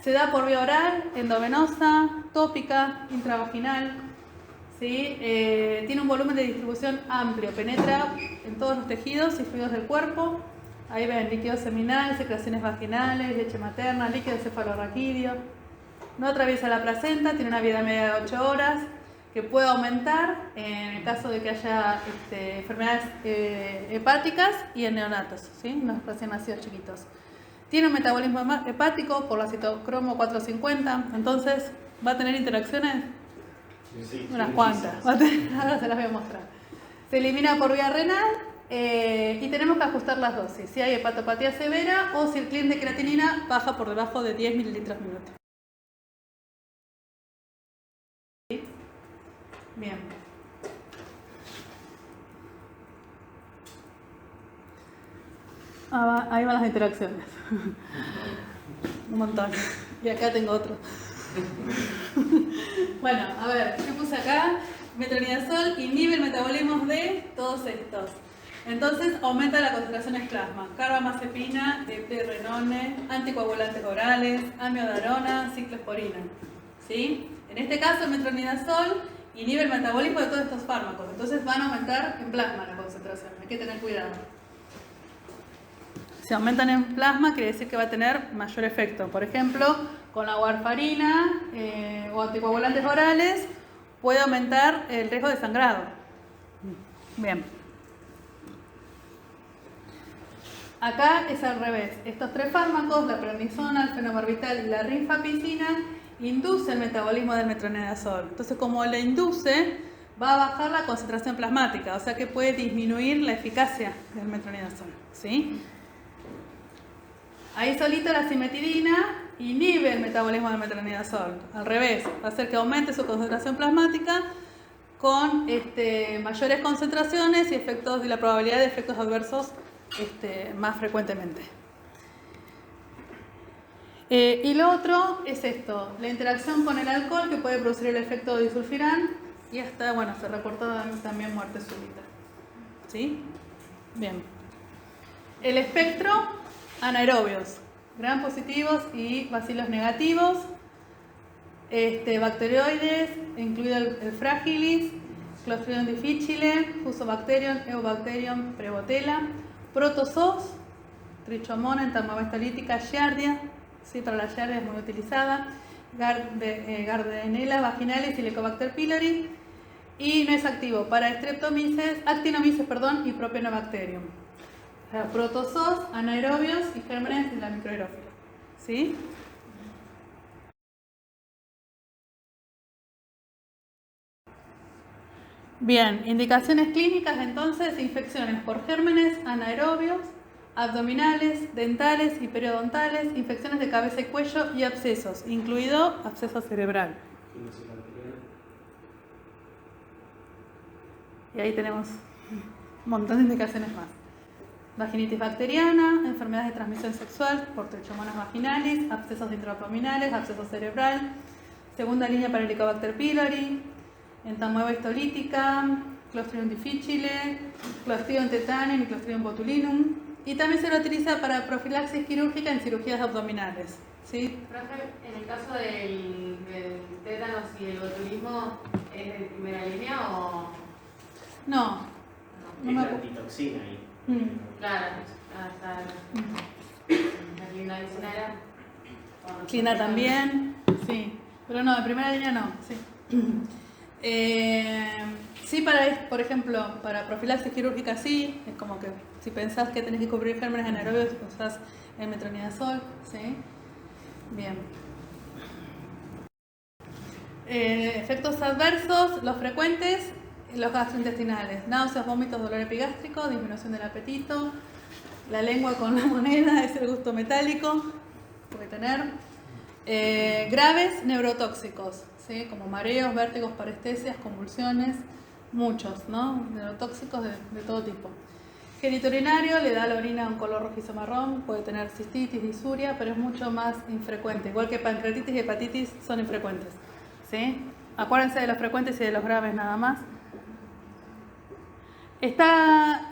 Se da por vía oral, endovenosa, tópica, intravaginal. ¿Sí? Tiene un volumen de distribución amplio, penetra en todos los tejidos y fluidos del cuerpo. Ahí ven líquido seminal, secreciones vaginales, leche materna, líquido cefalorraquídeo. No atraviesa la placenta, tiene una vida media de 8 horas, que puede aumentar en el caso de que haya enfermedades hepáticas y en neonatos, ¿sí? En los recién nacidos chiquitos. Tiene un metabolismo hepático por la citocromo 450, entonces va a tener interacciones. Sí, unas cuantas, ahora se las voy a mostrar. Se elimina por vía renal y tenemos que ajustar las dosis, si hay hepatopatía severa o si el clean de creatinina baja por debajo de 10 mililitros minuto. ¿Sí? Bien. Ahí van las interacciones. Un montón. Y acá tengo otro. Bueno, a ver, ¿qué puse acá? Metronidazol inhibe el metabolismo de todos estos. Entonces aumenta la concentración en plasma. Carbamazepina, eplerenone, anticoagulantes orales, amiodarona, ciclosporina. ¿Sí? En este caso el metronidazol inhibe el metabolismo de todos estos fármacos. Entonces van a aumentar en plasma la concentración. Hay que tener cuidado. Si aumentan en plasma quiere decir que va a tener mayor efecto. Por ejemplo, con la warfarina o anticoagulantes orales puede aumentar el riesgo de sangrado. Bien. Acá es al revés. Estos tres fármacos, la prednisona, el fenobarbital y la rifampicina, inducen el metabolismo del metronidazol. Entonces, como le induce, va a bajar la concentración plasmática, o sea que puede disminuir la eficacia del metronidazol. ¿Sí? Ahí solito la cimetidina inhibe el metabolismo del metronidazol. Al revés, va a hacer que aumente su concentración plasmática con mayores concentraciones y efectos y la probabilidad de efectos adversos más frecuentemente. Y lo otro es esto, la interacción con el alcohol que puede producir el efecto disulfiram y hasta, bueno, se reportó también muerte súbita. ¿Sí? Bien. El espectro, anaerobios, gram positivos y bacilos negativos, bacteroides, incluido el Fragilis, Clostridium difficile, Fusobacterium, Eubacterium prevotella, Protozoos, Trichomona, Entamoeba lítica, Giardia, sí, para la Giardia es muy utilizada, Gardnerella vaginalis y Helicobacter pylori, y no es activo para Streptomyces, Actinomyces, y Propionobacterium. O sea, protozoos, anaerobios y gérmenes de la microaerófila. ¿Sí? Bien, indicaciones clínicas entonces, infecciones por gérmenes anaerobios, abdominales, dentales y periodontales, infecciones de cabeza y cuello y abscesos, incluido absceso cerebral. Y ahí tenemos un montón de indicaciones más. Vaginitis bacteriana, enfermedades de transmisión sexual por trichomonas vaginalis, abscesos intraabdominales, absceso cerebral, segunda línea para Helicobacter pylori, entamoeba histolítica, Clostridium difficile, Clostridium tetanium y Clostridium botulinum. Y también se lo utiliza para profilaxis quirúrgica en cirugías abdominales. ¿Sí? Profe, en el caso del tétanos y el botulismo, ¿es de primera línea o...? No. Es la antitoxina ahí. Claro, está la clindamicina era... Clina también, sí. Pero no, de primera línea no, sí. Sí, por ejemplo, para profilaxis quirúrgica sí, es como que si pensás que tenés que cubrir gérmenes anaerobios, usás el metronidazol, ¿sí? Bien. Efectos adversos, los frecuentes, los gastrointestinales, náuseas, vómitos, dolor epigástrico, disminución del apetito, la lengua con la moneda, es el gusto metálico, puede tener. Graves neurotóxicos, ¿sí? Como mareos, vértigos, parestesias, convulsiones, muchos, ¿no? Neurotóxicos de todo tipo. Genitourinario, le da a la orina un color rojizo marrón, puede tener cistitis, disuria, pero es mucho más infrecuente. Igual que pancreatitis y hepatitis son infrecuentes, ¿sí? Acuérdense de los frecuentes y de los graves nada más. Está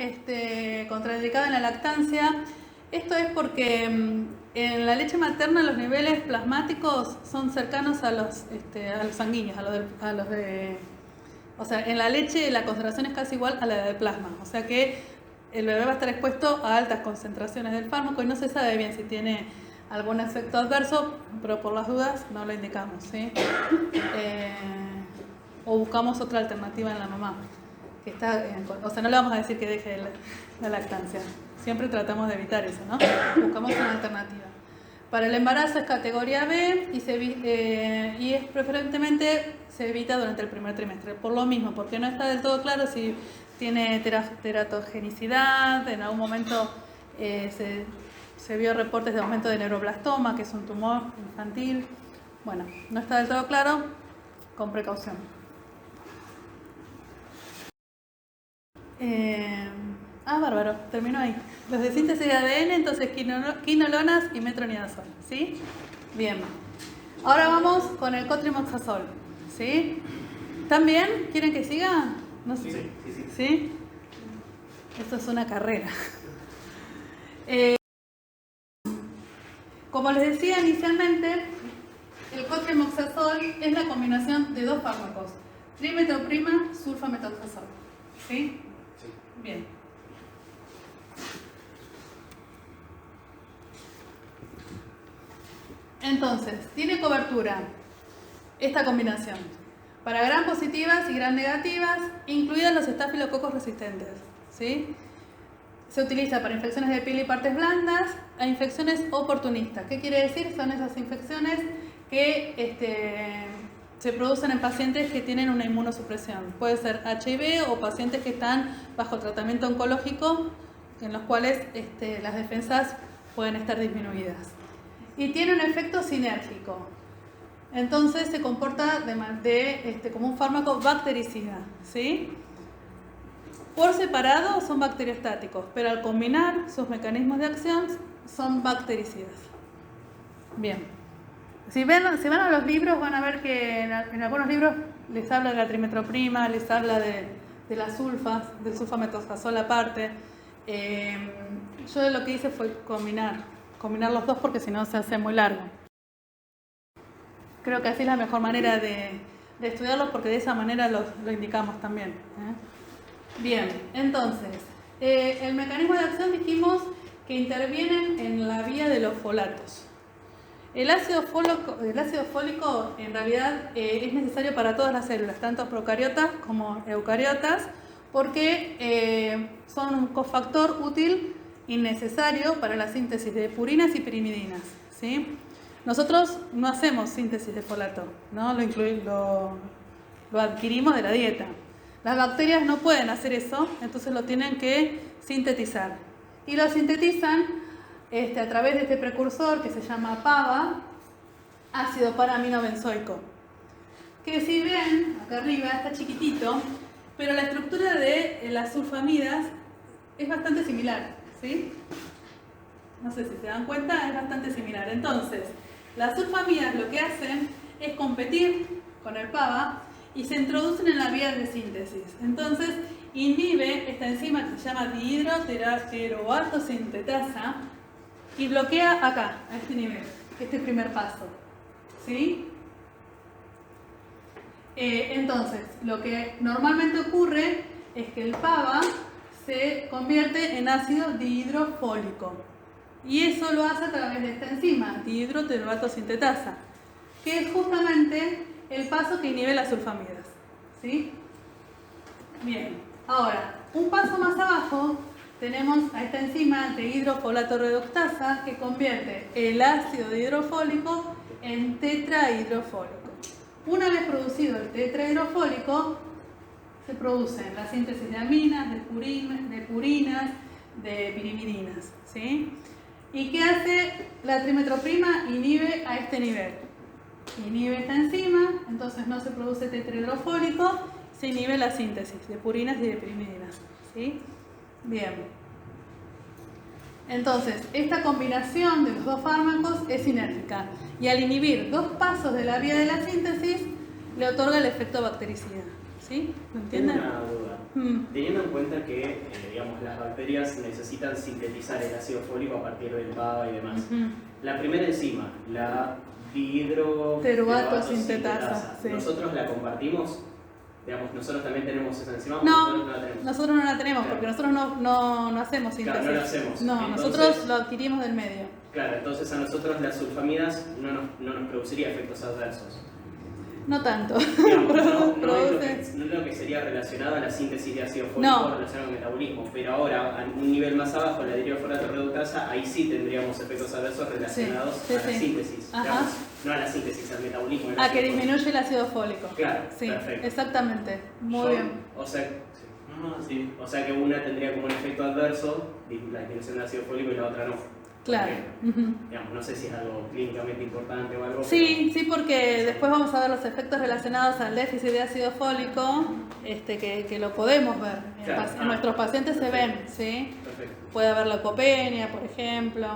contraindicada en la lactancia. Esto es porque en la leche materna los niveles plasmáticos son cercanos a los sanguíneos, a los de... O sea, en la leche la concentración es casi igual a la del plasma. O sea que el bebé va a estar expuesto a altas concentraciones del fármaco y no se sabe bien si tiene algún efecto adverso, pero por las dudas no lo indicamos, ¿sí? O buscamos otra alternativa en la mamá. Que está, o sea, no le vamos a decir que deje la lactancia. Siempre tratamos de evitar eso, ¿no? Buscamos una alternativa. Para el embarazo es categoría B y es preferentemente se evita durante el primer trimestre. Por lo mismo, porque no está del todo claro si tiene teratogenicidad, en algún momento se vio reportes de aumento de neuroblastoma, que es un tumor infantil. Bueno, no está del todo claro, con precaución. Bárbaro, terminó ahí. Los de síntesis de ADN, entonces quinolonas y metronidazol, ¿sí? Bien. Ahora vamos con el cotrimoxazol, ¿sí? ¿Están bien? ¿Quieren que siga? No sé. Sí. ¿Sí? Esto es una carrera. Como les decía inicialmente, el cotrimoxazol es la combinación de dos fármacos, trimetoprima, sulfamethoxazol. ¿Sí? Bien. Entonces, tiene cobertura esta combinación para gram positivas y gram negativas, incluidas los estafilococos resistentes. ¿Sí? Se utiliza para infecciones de piel y partes blandas a infecciones oportunistas. ¿Qué quiere decir? Son esas infecciones que se producen en pacientes que tienen una inmunosupresión. Puede ser HIV o pacientes que están bajo tratamiento oncológico, en los cuales las defensas pueden estar disminuidas. Y tiene un efecto sinérgico. Entonces se comporta como un fármaco bactericida. ¿Sí? Por separado son bacteriostáticos, pero al combinar sus mecanismos de acción son bactericidas. Bien. Si van a los libros, van a ver que en algunos libros les habla de la trimetoprima, les habla de las sulfas, del sulfamethoxazol aparte. Yo lo que hice fue combinar los dos porque si no se hace muy largo. Creo que así es la mejor manera de estudiarlos porque de esa manera lo indicamos también. Bien, entonces, el mecanismo de acción dijimos que intervienen en la vía de los folatos. El ácido fólico en realidad es necesario para todas las células, tanto procariotas como eucariotas, porque son un cofactor útil y necesario para la síntesis de purinas y pirimidinas. ¿Sí? Nosotros no hacemos síntesis de folato, ¿no? Lo adquirimos de la dieta. Las bacterias no pueden hacer eso, entonces lo tienen que sintetizar. Y lo sintetizan a través de este precursor que se llama PABA, ácido para-aminobenzoico. Que si ven, acá arriba está chiquitito, pero la estructura de las sulfamidas es bastante similar. ¿Sí? No sé si se dan cuenta, es bastante similar. Entonces, las sulfamidas lo que hacen es competir con el PABA y se introducen en la vía de síntesis. Entonces, inhibe esta enzima que se llama dihidroteroatosintetasa y bloquea acá, a este nivel, este primer paso. ¿Sí? Entonces, lo que normalmente ocurre es que el PABA se convierte en ácido dihidrofólico. Y eso lo hace a través de esta enzima, dihidroteroatosintetasa, que es justamente el paso que inhibe las sulfamidas. ¿Sí? Bien, ahora, un paso más abajo tenemos a esta enzima dehidrofolato reductasa que convierte el ácido dihidrofólico en tetrahidrofólico. Una vez producido el tetrahidrofólico, se produce la síntesis de aminas, de purinas, de pirimidinas. ¿Sí? ¿Y qué hace la trimetoprima? Inhibe a este nivel. Inhibe esta enzima, entonces no se produce tetrahidrofólico, se inhibe la síntesis de purinas y de pirimidinas. ¿Sí? Bien. Entonces, esta combinación de los dos fármacos es sinérgica y al inhibir dos pasos de la vía de la síntesis le otorga el efecto bactericida. ¿Sí? ¿Lo entienden? Tengo una duda. Teniendo en cuenta que las bacterias necesitan sintetizar el ácido fólico a partir del PABA y demás. La primera enzima, la dihidroteroatosintetasa, sí. ¿Nosotros la compartimos? Digamos, ¿nosotros también tenemos esa enzima? No, nosotros no la tenemos. porque nosotros no hacemos síntesis. Claro, no la hacemos. No, entonces, nosotros lo adquirimos del medio. Claro, entonces a nosotros las sulfamidas no nos produciría efectos adversos. No tanto. Digamos, no es lo que sería relacionado a la síntesis de ácido fólico relacionado al metabolismo, pero ahora a un nivel más abajo, la dihidrofolato reductasa, ahí sí tendríamos efectos adversos relacionados a la síntesis, digamos, no a la síntesis, al metabolismo. Que disminuye el ácido fólico. Claro, sí, perfecto. Exactamente, muy bien. O sea que una tendría como un efecto adverso, la disminución del ácido fólico, y la otra no. Claro. Digamos, no sé si es algo clínicamente importante o algo. Sí, sí, porque después vamos a ver los efectos relacionados al déficit de ácido fólico, que lo podemos ver. Claro. En nuestros pacientes se ven, ¿sí? Perfecto. Puede haber leucopenia, por ejemplo.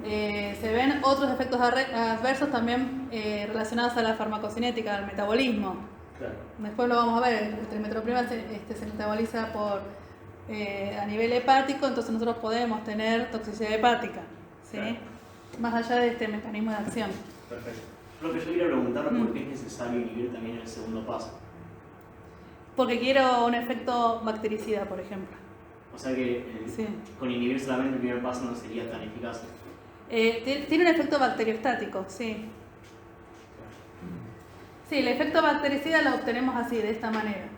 Se ven otros efectos adversos también relacionados a la farmacocinética, al metabolismo. Claro. Después lo vamos a ver, el trimetoprima se metaboliza por a nivel hepático, entonces nosotros podemos tener toxicidad hepática, ¿sí? Claro. Más allá de este mecanismo de acción. Perfecto. Lo que yo quería preguntar, ¿por qué es necesario inhibir también el segundo paso? Porque quiero un efecto bactericida, por ejemplo. O sea que Sí. con inhibir solamente el primer paso no sería tan eficaz. Tiene un efecto bacteriostático, sí. Sí, el efecto bactericida lo obtenemos así, de esta manera.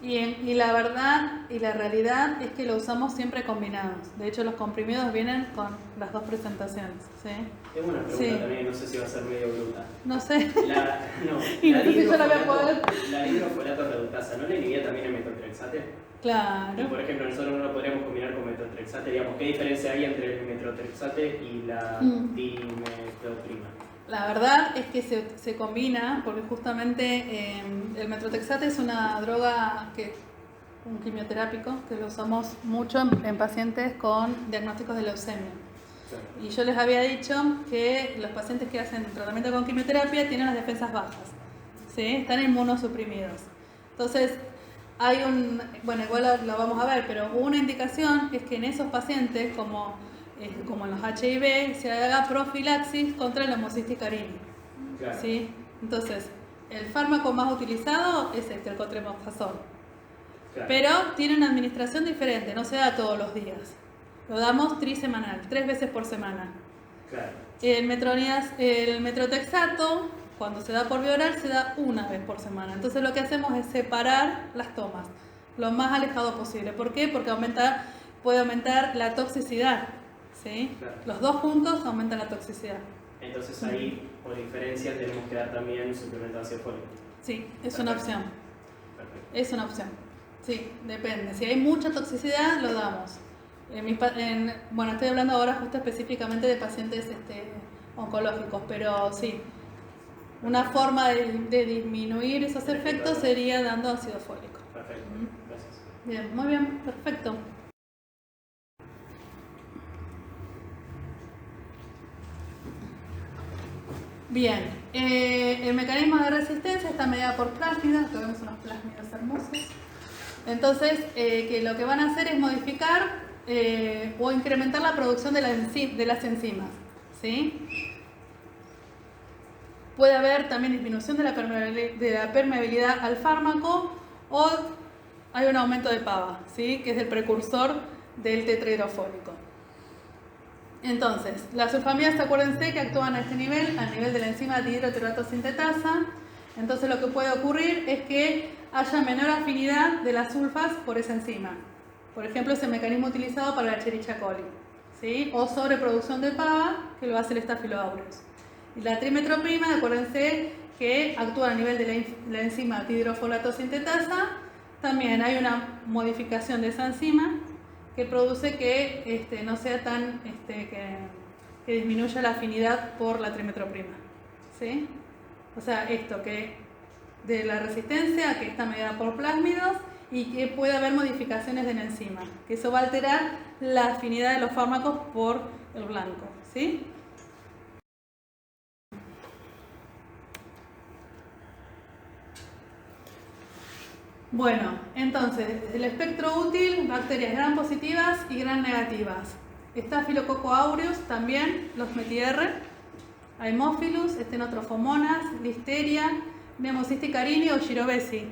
Y la verdad y la realidad es que lo usamos siempre combinados. De hecho, los comprimidos vienen con las dos presentaciones. ¿Sí? Tengo una pregunta Sí. también, no sé si va a ser medio bruta. No sé. Y no sé si yo la voy a poder. La hidrofolato reductasa, ¿no le inhibía también el metotrexate? Y Claro. por ejemplo, nosotros no lo podríamos combinar con metotrexate, digamos, ¿qué diferencia hay entre el metotrexate y la dimetoprima? La verdad es que se combina porque justamente el metotrexate es una droga un quimioterápico que lo usamos mucho en pacientes con diagnósticos de leucemia. Claro. Y yo les había dicho que los pacientes que hacen tratamiento con quimioterapia tienen las defensas bajas, ¿sí? Están inmunosuprimidos. Entonces, bueno, igual lo vamos a ver, pero una indicación es que en esos pacientes, como en los HIV, se haga profilaxis contra la homocisticarini, Claro. ¿sí? Entonces, el fármaco más utilizado es el cotrimoxazol, Claro. pero tiene una administración diferente, no se da todos los días. Lo damos trisemanal, 3 veces por semana. Claro. El metrotexato, cuando se da por vía oral, se da una vez por semana. Entonces lo que hacemos es separar las tomas, lo más alejado posible. ¿Por qué? Porque puede aumentar la toxicidad, ¿sí? Claro. Los dos juntos aumentan la toxicidad. Entonces ahí, por diferencia, tenemos que dar también suplemento de ácido fólico. Sí, es una Perfecto. opción. Perfecto. Es una opción. Sí, depende. Si hay mucha toxicidad, lo damos. Bueno, estoy hablando ahora justo específicamente de pacientes oncológicos, pero sí, una forma de disminuir esos efectos sería dando ácido fólico. Perfecto. Gracias. Bien, muy bien, perfecto. Bien, el mecanismo de resistencia está mediado por plásmidos, que vemos unos plásmidos hermosos. Entonces, que lo que van a hacer es modificar o incrementar la producción de las enzimas, ¿sí? Puede haber también disminución de la permeabilidad al fármaco o hay un aumento de PABA, ¿sí? Que es el precursor del tetrahidrofólico. Entonces, las sulfamidas, acuérdense que actúan a este nivel, al nivel de la enzima dihidroteroatosintetasa. Entonces lo que puede ocurrir es que haya menor afinidad de las sulfas por esa enzima. Por ejemplo, es el mecanismo utilizado para la Escherichia coli, ¿sí? O sobreproducción de PABA, que lo hace el Staphylococcus aureus. Y la trimetroprima, acuérdense que actúa a nivel de la enzima dihidrofolato-sintetasa. También hay una modificación de esa enzima que produce que no sea tan, que disminuya la afinidad por la trimetroprima, ¿sí? O sea, esto que de la resistencia que está mediada por plásmidos y que puede haber modificaciones de la enzima, que eso va a alterar la afinidad de los fármacos por el blanco, ¿sí? Bueno, entonces, el espectro útil, bacterias gram positivas y gram negativas. Staphylococcus aureus también, los METI-R, Haemophilus, Stenotrophomonas, Listeria, Pneumocystis o Girovesi,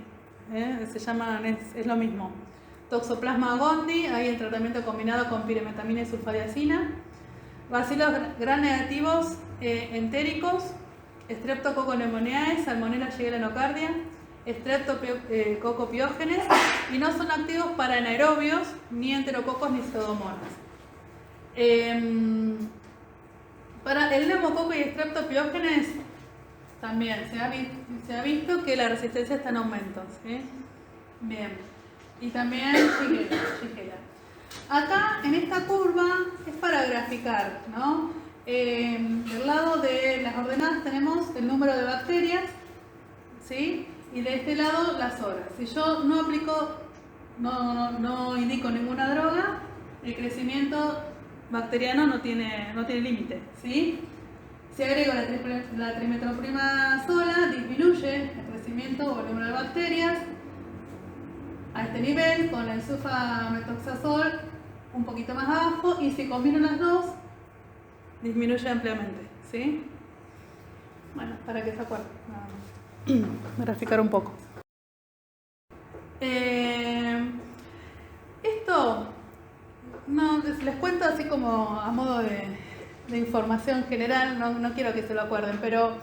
se llaman, es lo mismo. Toxoplasma gondii, hay en tratamiento combinado con piremetamina y sulfadiazina. Bacilos gram negativos entéricos, Streptococcus pneumoniae, Salmonella Shigella-Nocardia, Streptococcus y no son activos para anaerobios, ni enterococos ni pseudomonas. Para el neumococo y Streptococcus también se ha visto que la resistencia está en aumento, ¿sí? Bien. Y también Shigella. Acá en esta curva es para graficar, ¿no? Del lado de las ordenadas tenemos el número de bacterias, ¿sí? Y de este lado las horas. Si yo no aplico, no indico ninguna droga, el crecimiento bacteriano no tiene límite, ¿sí? Si agrego la trimetroprima sola, disminuye el crecimiento o el número de bacterias. a este nivel con el sulfametoxazol un poquito más abajo, y si combino las dos, disminuye ampliamente, ¿sí? Bueno, para que se acuerden, nada más. Graficar un poco. Esto, no, les cuento así como a modo de información general, no quiero que se lo acuerden, pero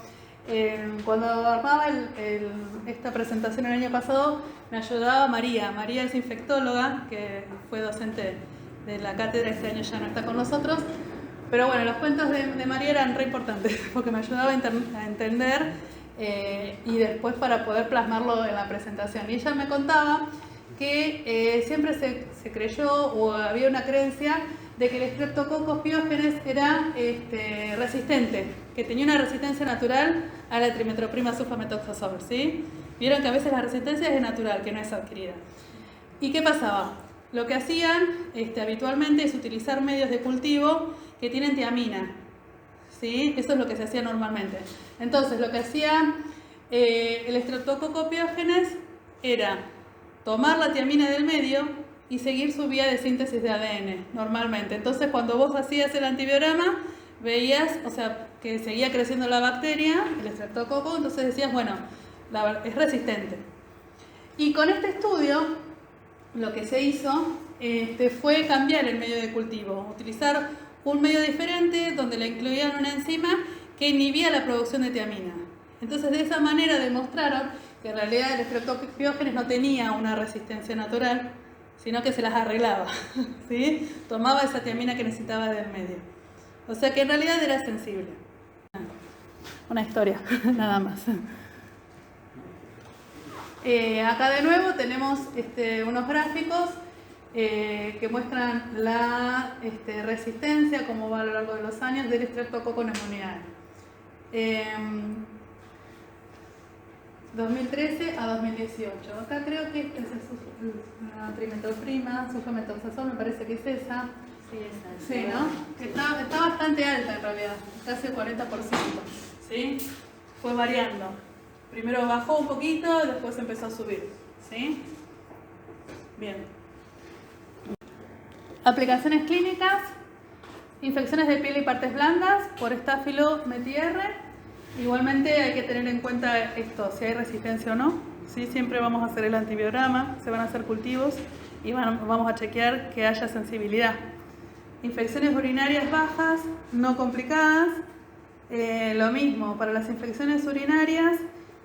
cuando armaba esta presentación el año pasado, me ayudaba María. María es infectóloga, que fue docente de la cátedra, este año ya no está con nosotros, pero bueno, los cuentos de María eran re importantes, porque me ayudaba a entender y después para poder plasmarlo en la presentación. Y ella me contaba que siempre se creyó, o había una creencia, de que el Streptococcus pyogenes era resistente, que tenía una resistencia natural a la trimetroprima sulfametoxazol, ¿sí? Vieron que a veces la resistencia es natural, que no es adquirida. ¿Y qué pasaba? Lo que hacían habitualmente es utilizar medios de cultivo que tienen tiamina, ¿sí? Eso es lo que se hacía normalmente. Entonces, lo que hacía el Streptococcus pyogenes era tomar la tiamina del medio y seguir su vía de síntesis de ADN normalmente. Entonces, cuando vos hacías el antibiograma, veías, o sea, que seguía creciendo la bacteria, el Streptococcus, entonces decías, bueno, es resistente. Y con este estudio, lo que se hizo fue cambiar el medio de cultivo, utilizar un medio diferente donde le incluían una enzima que inhibía la producción de tiamina. Entonces, de esa manera demostraron que en realidad el Streptococcus pyogenes no tenía una resistencia natural, sino que se las arreglaba, ¿sí? Tomaba esa tiamina que necesitaba del medio. O sea que en realidad era sensible. Una historia, nada más. Acá de nuevo tenemos unos gráficos que muestran la resistencia, cómo va a lo largo de los años, del Streptococcus pneumoniae. 2013 a 2018. Acá creo que esta es la trimetroprima, sulfametoxazol, me parece que es esa. Sí, esa. Sí, ¿no? Está bastante alta en realidad, casi el 40%. ¿Sí? Fue variando. Primero bajó un poquito, después empezó a subir. ¿Sí? Bien. Aplicaciones clínicas. Infecciones de piel y partes blandas por Staphylomedes. Igualmente hay que tener en cuenta esto, si hay resistencia o no. ¿Sí? Siempre vamos a hacer el antibiograma, se van a hacer cultivos y vamos a chequear que haya sensibilidad. Infecciones urinarias bajas, no complicadas. Lo mismo, para las infecciones urinarias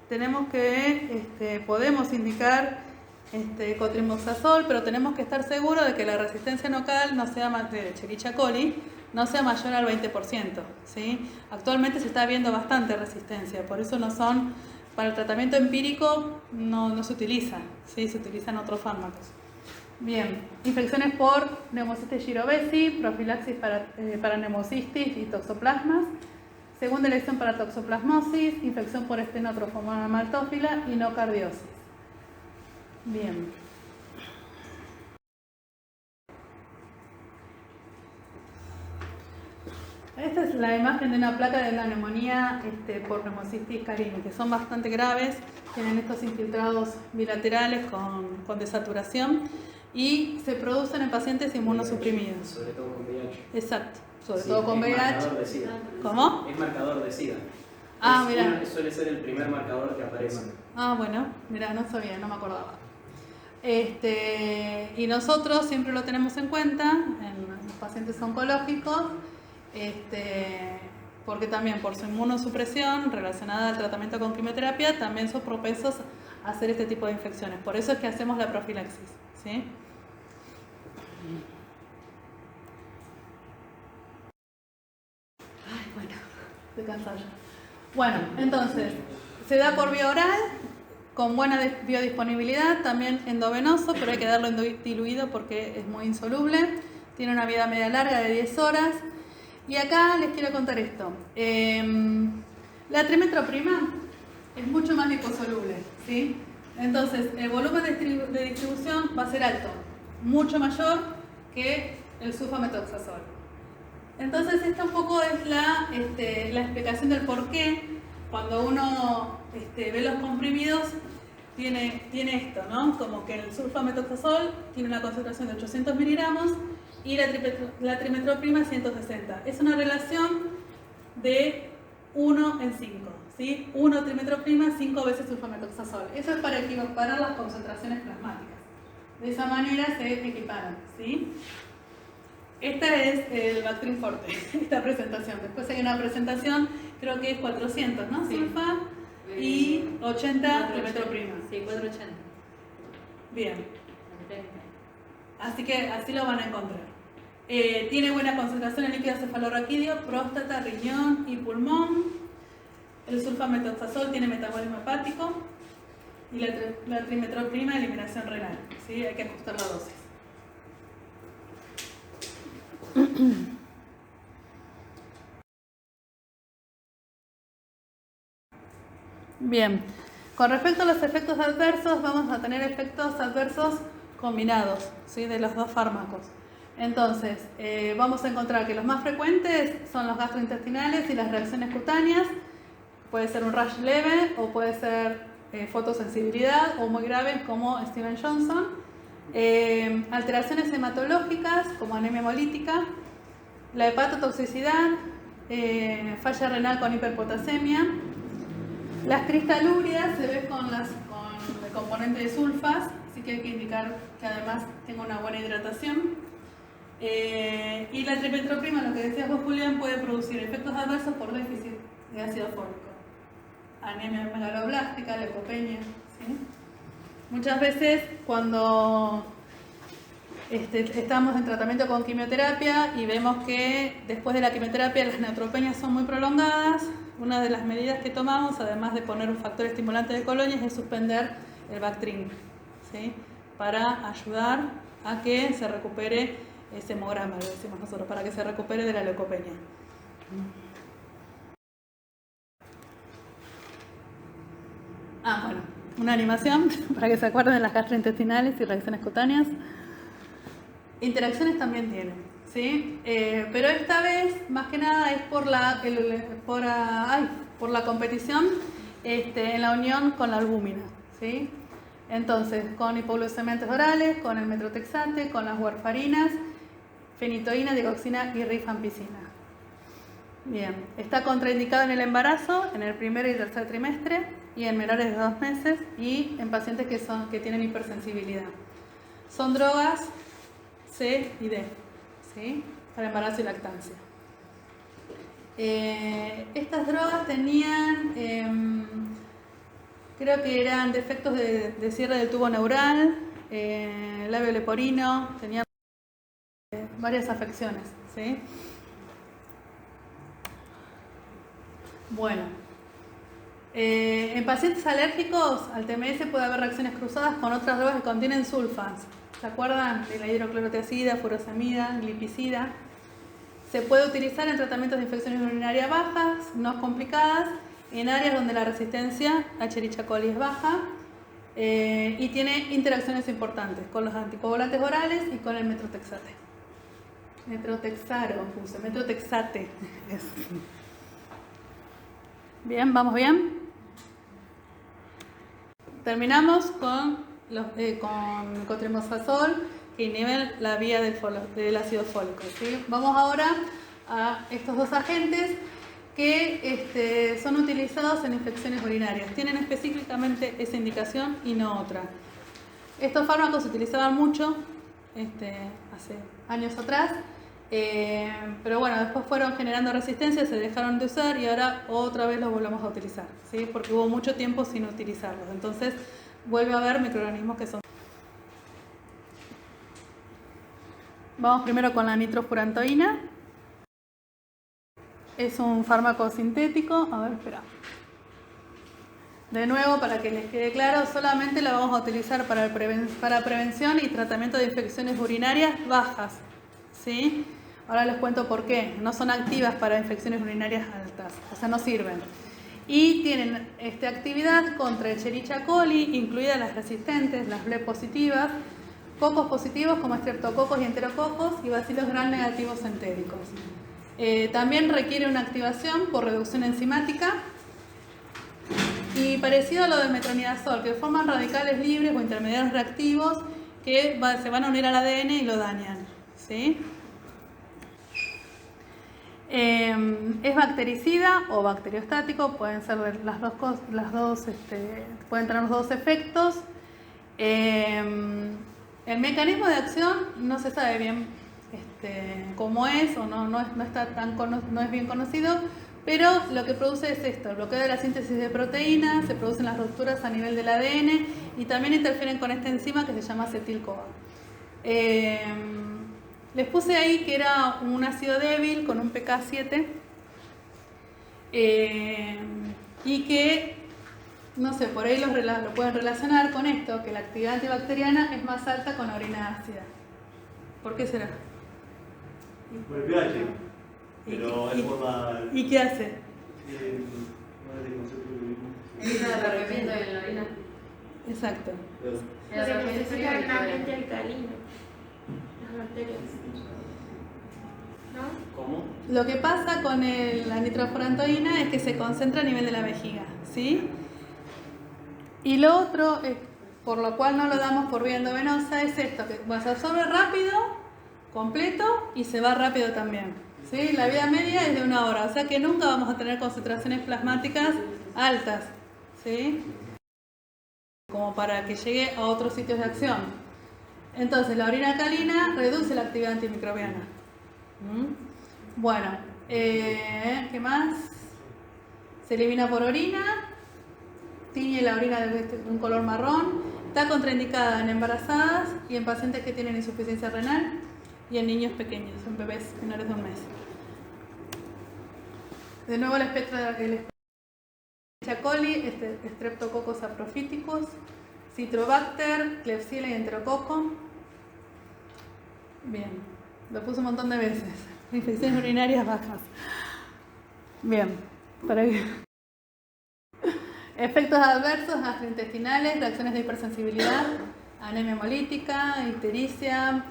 tenemos que, podemos indicar cotrimoxazol, pero tenemos que estar seguros de que la resistencia nocal no sea más de Escherichia coli, no sea mayor al 20%. ¿Sí? Actualmente se está viendo bastante resistencia, por eso para el tratamiento empírico no se utiliza, ¿sí? Se utilizan otros fármacos. Bien, infecciones por neumocistis girovesi, profilaxis para neumocistis y toxoplasmas, segunda elección para toxoplasmosis, infección por Stenotrophoma maltófila y nocardiosis. Bien. Esta es la imagen de una placa de la neumonía por neumocistis carini, que son bastante graves, tienen estos infiltrados bilaterales con desaturación y se producen en pacientes inmunosuprimidos. Sobre todo con VIH. Exacto, sobre todo con VIH. Marcador de SIDA. ¿Cómo? Es marcador de SIDA. Mira. Suele ser el primer marcador que aparece. Bueno, mira, no sabía, no me acordaba. Y nosotros siempre lo tenemos en cuenta en los pacientes oncológicos, porque también por su inmunosupresión relacionada al tratamiento con quimioterapia también son propensos a hacer este tipo de infecciones. Por eso es que hacemos la profilaxis, ¿sí? Bueno, estoy cansada ya. Bueno, entonces, se da por vía oral, con buena biodisponibilidad, también endovenoso, pero hay que darlo diluido porque es muy insoluble. Tiene una vida media larga de 10 horas. Y acá les quiero contar esto. La trimetroprima es mucho más liposoluble, ¿sí? Entonces, el volumen de distribución va a ser alto, mucho mayor que el sulfametoxazol. Entonces, esta un poco es la explicación del por qué cuando uno ve los comprimidos tiene esto, ¿no? Como que el sulfametoxazol tiene una concentración de 800 miligramos y la trimetroprima 160. Es una relación de 1 en 5, ¿sí? 1 trimetroprima, 5 veces sulfametoxazol. Eso es para equiparar las concentraciones plasmáticas. De esa manera se equiparan, ¿sí? Esta es el Bactrim Forte, esta presentación. Después hay una presentación, creo que es 400, ¿no? Sí. Sulfa y 80 trimetroprima. Sí, 480. Bien. Así que así lo van a encontrar. Tiene buena concentración en líquido cefalorraquídeo, próstata, riñón y pulmón. El sulfametoxazol tiene metabolismo hepático y la trimetroprima eliminación renal. ¿Sí? Hay que ajustar la dosis. Bien, con respecto a los efectos adversos, vamos a tener efectos adversos combinados, ¿sí? De los dos fármacos. Entonces, vamos a encontrar que los más frecuentes son los gastrointestinales y las reacciones cutáneas. Puede ser un rash leve o puede ser fotosensibilidad o muy graves como Steven Johnson. Alteraciones hematológicas como anemia hemolítica, la hepatotoxicidad, falla renal con hiperpotasemia. Las cristalurias se ven con el componente de sulfas, así que hay que indicar que además tenga una buena hidratación. Y la trimetroprima, lo que decías vos, Julián, puede producir efectos adversos por déficit de ácido fólico, anemia megaloblástica, leucopenia, ¿sí? Muchas veces cuando estamos en tratamiento con quimioterapia y vemos que después de la quimioterapia las neutropenias son muy prolongadas, una de las medidas que tomamos, además de poner un factor estimulante de colonias, es suspender el Bactrim, ¿sí? Para ayudar a que se recupere ese hemograma, lo decimos nosotros, para que se recupere de la leucopenia. Bueno, una animación para que se acuerden de las gastrointestinales y reacciones cutáneas. Interacciones también tienen, ¿sí? Pero esta vez, más que nada, es por la competición en la unión con la albúmina, ¿sí? Entonces, con hipoglucemiantes orales, con el metrotexate, con las warfarinas, fenitoína, digoxina y rifampicina. Bien, está contraindicado en el embarazo, en el primer y tercer trimestre, y en menores de 2 meses, y en pacientes que tienen hipersensibilidad. Son drogas C y D, ¿sí? Para embarazo y lactancia. Estas drogas tenían, creo que eran defectos de cierre del tubo neural, labio leporino, tenían varias afecciones, ¿sí? Bueno, en pacientes alérgicos al TMS puede haber reacciones cruzadas con otras drogas que contienen sulfas. ¿Se acuerdan de la hidroclorotiazida, furosemida, glipizida? Se puede utilizar en tratamientos de infecciones urinarias bajas, no complicadas, en áreas donde la resistencia a Escherichia coli es baja y tiene interacciones importantes con los anticoagulantes orales y con el metrotexate. Metrotexate. Bien, ¿vamos bien? Terminamos con el cotrimoxazol, que inhiben la vía del ácido fólico, ¿sí? Vamos ahora a estos dos agentes que son utilizados en infecciones urinarias. Tienen específicamente esa indicación y no otra. Estos fármacos se utilizaban mucho hace años atrás, pero bueno, después fueron generando resistencia, se dejaron de usar y ahora otra vez los volvemos a utilizar, ¿sí? Porque hubo mucho tiempo sin utilizarlos. Entonces vuelve a haber microorganismos que son. Vamos primero con la nitrofurantoína. Es un fármaco sintético. A ver, espera. De nuevo, para que les quede claro, solamente la vamos a utilizar para prevención y tratamiento de infecciones urinarias bajas, ¿sí? Ahora les cuento por qué. No son activas para infecciones urinarias altas, o sea, no sirven. Y tienen actividad contra Escherichia coli, incluidas las resistentes, las B positivas, cocos positivos como estreptococos y enterococos y bacilos gram negativos entéricos. También requiere una activación por reducción enzimática Y parecido a lo del metronidazol, que forman radicales libres o intermediarios reactivos que se van a unir al ADN y lo dañan. ¿Sí? Es bactericida o bacteriostático, pueden ser pueden tener los dos efectos. El mecanismo de acción no se sabe bien cómo es o no es bien conocido, pero lo que produce es esto: el bloqueo de la síntesis de proteínas, se producen las rupturas a nivel del ADN y también interfieren con esta enzima que se llama acetil-CoA. Les puse ahí que era un ácido débil con un pK 7 y que, no sé, por ahí lo pueden relacionar con esto, que la actividad antibacteriana es más alta con orina ácida. ¿Por qué será? Por el pH. Pero es por la. ¿Y qué hace? Evita el derretimiento de la orina. Exacto. Porque necesita un ambiente alcalino. Las bacterias. ¿No? ¿Cómo? Lo que pasa con la nitrofurantoína es que se concentra a nivel de la vejiga, ¿sí? Y lo otro, por lo cual no lo damos por vía endovenosa, es esto, que se absorbe rápido, completo, y se va rápido también, ¿sí? La vida media es de 1 hora, o sea que nunca vamos a tener concentraciones plasmáticas altas, ¿sí? Como para que llegue a otros sitios de acción. Entonces, la orina alcalina reduce la actividad antimicrobiana. Bueno, ¿qué más? Se elimina por orina, tiñe la orina de un color marrón, está contraindicada en embarazadas y en pacientes que tienen insuficiencia renal y en niños pequeños, en bebés menores de 1 mes. De nuevo el espectro de Escherichia coli, Streptococcus saprophyticus, Citrobacter, Klebsiella y Enterococo. Bien, lo puse un montón de veces. Infecciones urinarias bajas. Bien, para que... Efectos adversos gastrointestinales, reacciones de hipersensibilidad, anemia hemolítica, ictericia.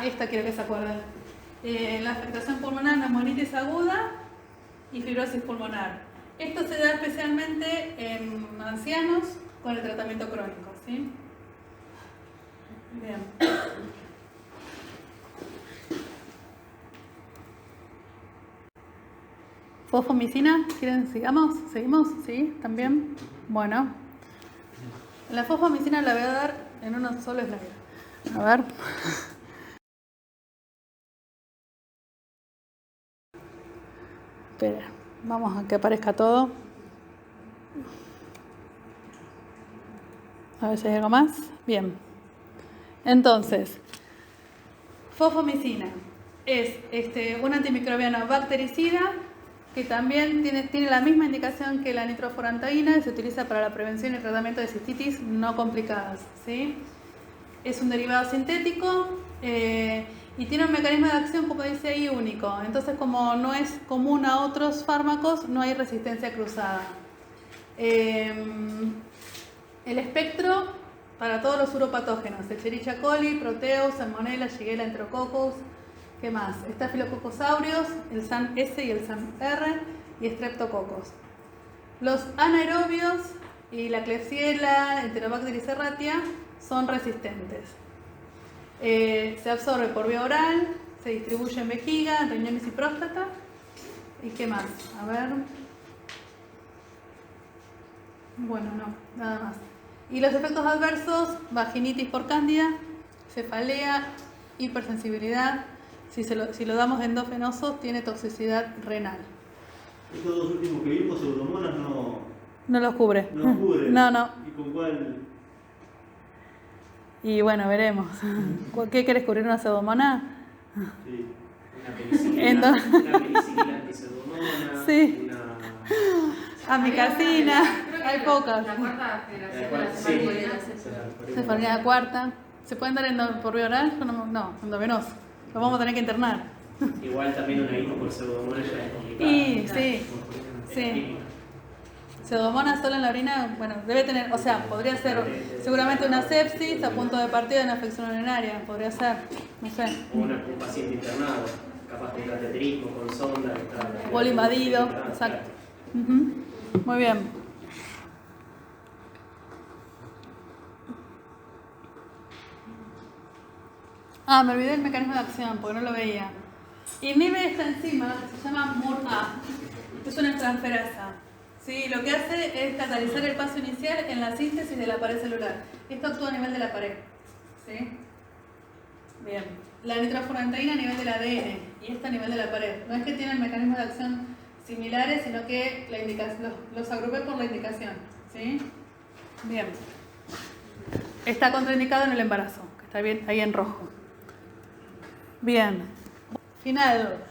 Esta quiero que se acuerden. La afectación pulmonar, neumonitis aguda y fibrosis pulmonar. Esto se da especialmente en ancianos con el tratamiento crónico, ¿sí? Bien. Fosfomicina, ¿quieren sigamos? ¿Seguimos? ¿Sí? ¿También? Bueno. La fosfomicina la voy a dar en uno solo slide. A ver. Espera, vamos a que aparezca todo. A ver si hay algo más. Bien. Entonces, fosfomicina es un antimicrobiano bactericida que también tiene la misma indicación que la nitrofurantoína y se utiliza para la prevención y tratamiento de cistitis no complicadas, ¿sí? Es un derivado sintético y tiene un mecanismo de acción, como dice ahí, único. Entonces, como no es común a otros fármacos, no hay resistencia cruzada. El espectro para todos los uropatógenos: Escherichia coli, Proteus, Salmonella, Shigella, Enterococcus. ¿Qué más? Staphylococcus aureus, el SAN-S y el SAN-R y Streptococcus. Los anaerobios y la Klebsiella, Enterobacter y Serratia son resistentes. Se absorbe por vía oral, se distribuye en vejiga, en riñones y próstata. ¿Y qué más? A ver. Bueno, no, nada más. Y los efectos adversos: vaginitis por cándida, cefalea, hipersensibilidad. Si lo damos endovenoso, tiene toxicidad renal. Estos dos últimos que vimos, Pseudomonas, no los cubre. No los cubre. No. ¿Y con cuál? Y bueno, veremos. ¿Qué querés cubrir? ¿Una pseudomona? Sí. Una penicilina, Entonces... una penicilina antipseudomona, Sí. una... Amicacina. Hay pocas. La cuarta generación de la Sí. cefalea. Cefalea cuarta. ¿Se pueden dar por vía oral? No, endovenoso. Lo vamos a tener que internar. Igual también una hipo por pseudomonas ya es complicada. Y sí. Pseudomonas solo en la orina, bueno, debe tener, o sea, podría ser seguramente una sepsis a punto de partida de una afección urinaria, podría ser, no sé. O un paciente internado, capaz con cateterismo, con sonda, Bolo invadido, exacto. Muy bien. Ah, me olvidé el mecanismo de acción porque no lo veía. Inhibe esta enzima que se llama MUR-A. Es una transferasa. ¿Sí? Lo que hace es catalizar el paso inicial en la síntesis de la pared celular. Esto actúa a nivel de la pared. ¿Sí? Bien. La nitrofurantoína a nivel del ADN y esta a nivel de la pared. No es que tienen mecanismos de acción similares, sino que los agrupé por la indicación. ¿Sí? Bien. Está contraindicado en el embarazo, que está bien ahí en rojo. Bien. Final.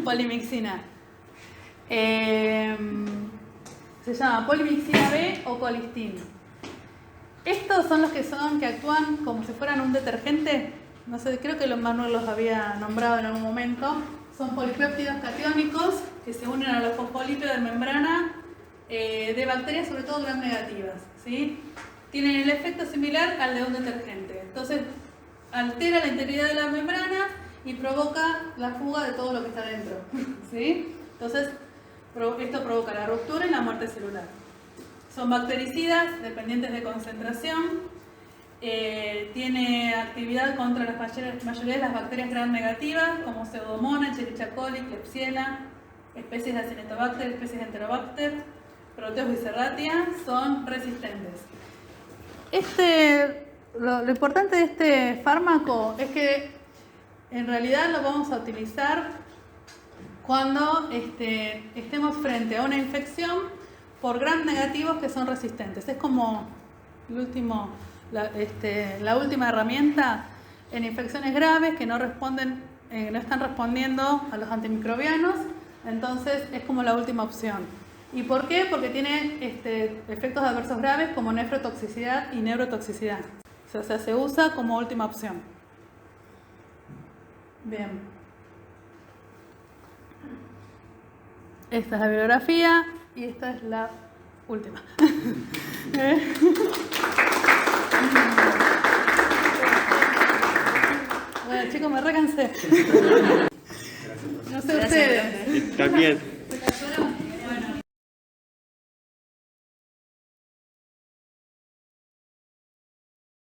Polimixina. Se llama polimixina B o colistin. Estos son los que actúan como si fueran un detergente. No sé, creo que Manuel los había nombrado en algún momento. Son polipéptidos catiónicos que se unen a los fosfolípidos de membrana de bacterias, sobre todo gram negativas. ¿Sí? Tienen el efecto similar al de un detergente. Entonces, altera la integridad de la membrana y provoca la fuga de todo lo que está dentro. ¿Sí? Entonces, esto provoca la ruptura y la muerte celular. Son bactericidas dependientes de concentración. Tiene actividad contra la mayoría de las bacterias gram negativas, como Pseudomonas, Escherichia coli, Klebsiella, especies de Acinetobacter, especies de Enterobacter, Proteus y Serratia, son resistentes. Lo importante de este fármaco es que en realidad lo vamos a utilizar cuando estemos frente a una infección por gram negativos que son resistentes. Es como la última herramienta en infecciones graves que no están respondiendo a los antimicrobianos, entonces es como la última opción. ¿Y por qué? Porque tiene efectos adversos graves como nefrotoxicidad y neurotoxicidad. O sea, se usa como última opción. Bien. Esta es la bibliografía y esta es la última. Bueno, chicos, me recansé. No sé ustedes. También.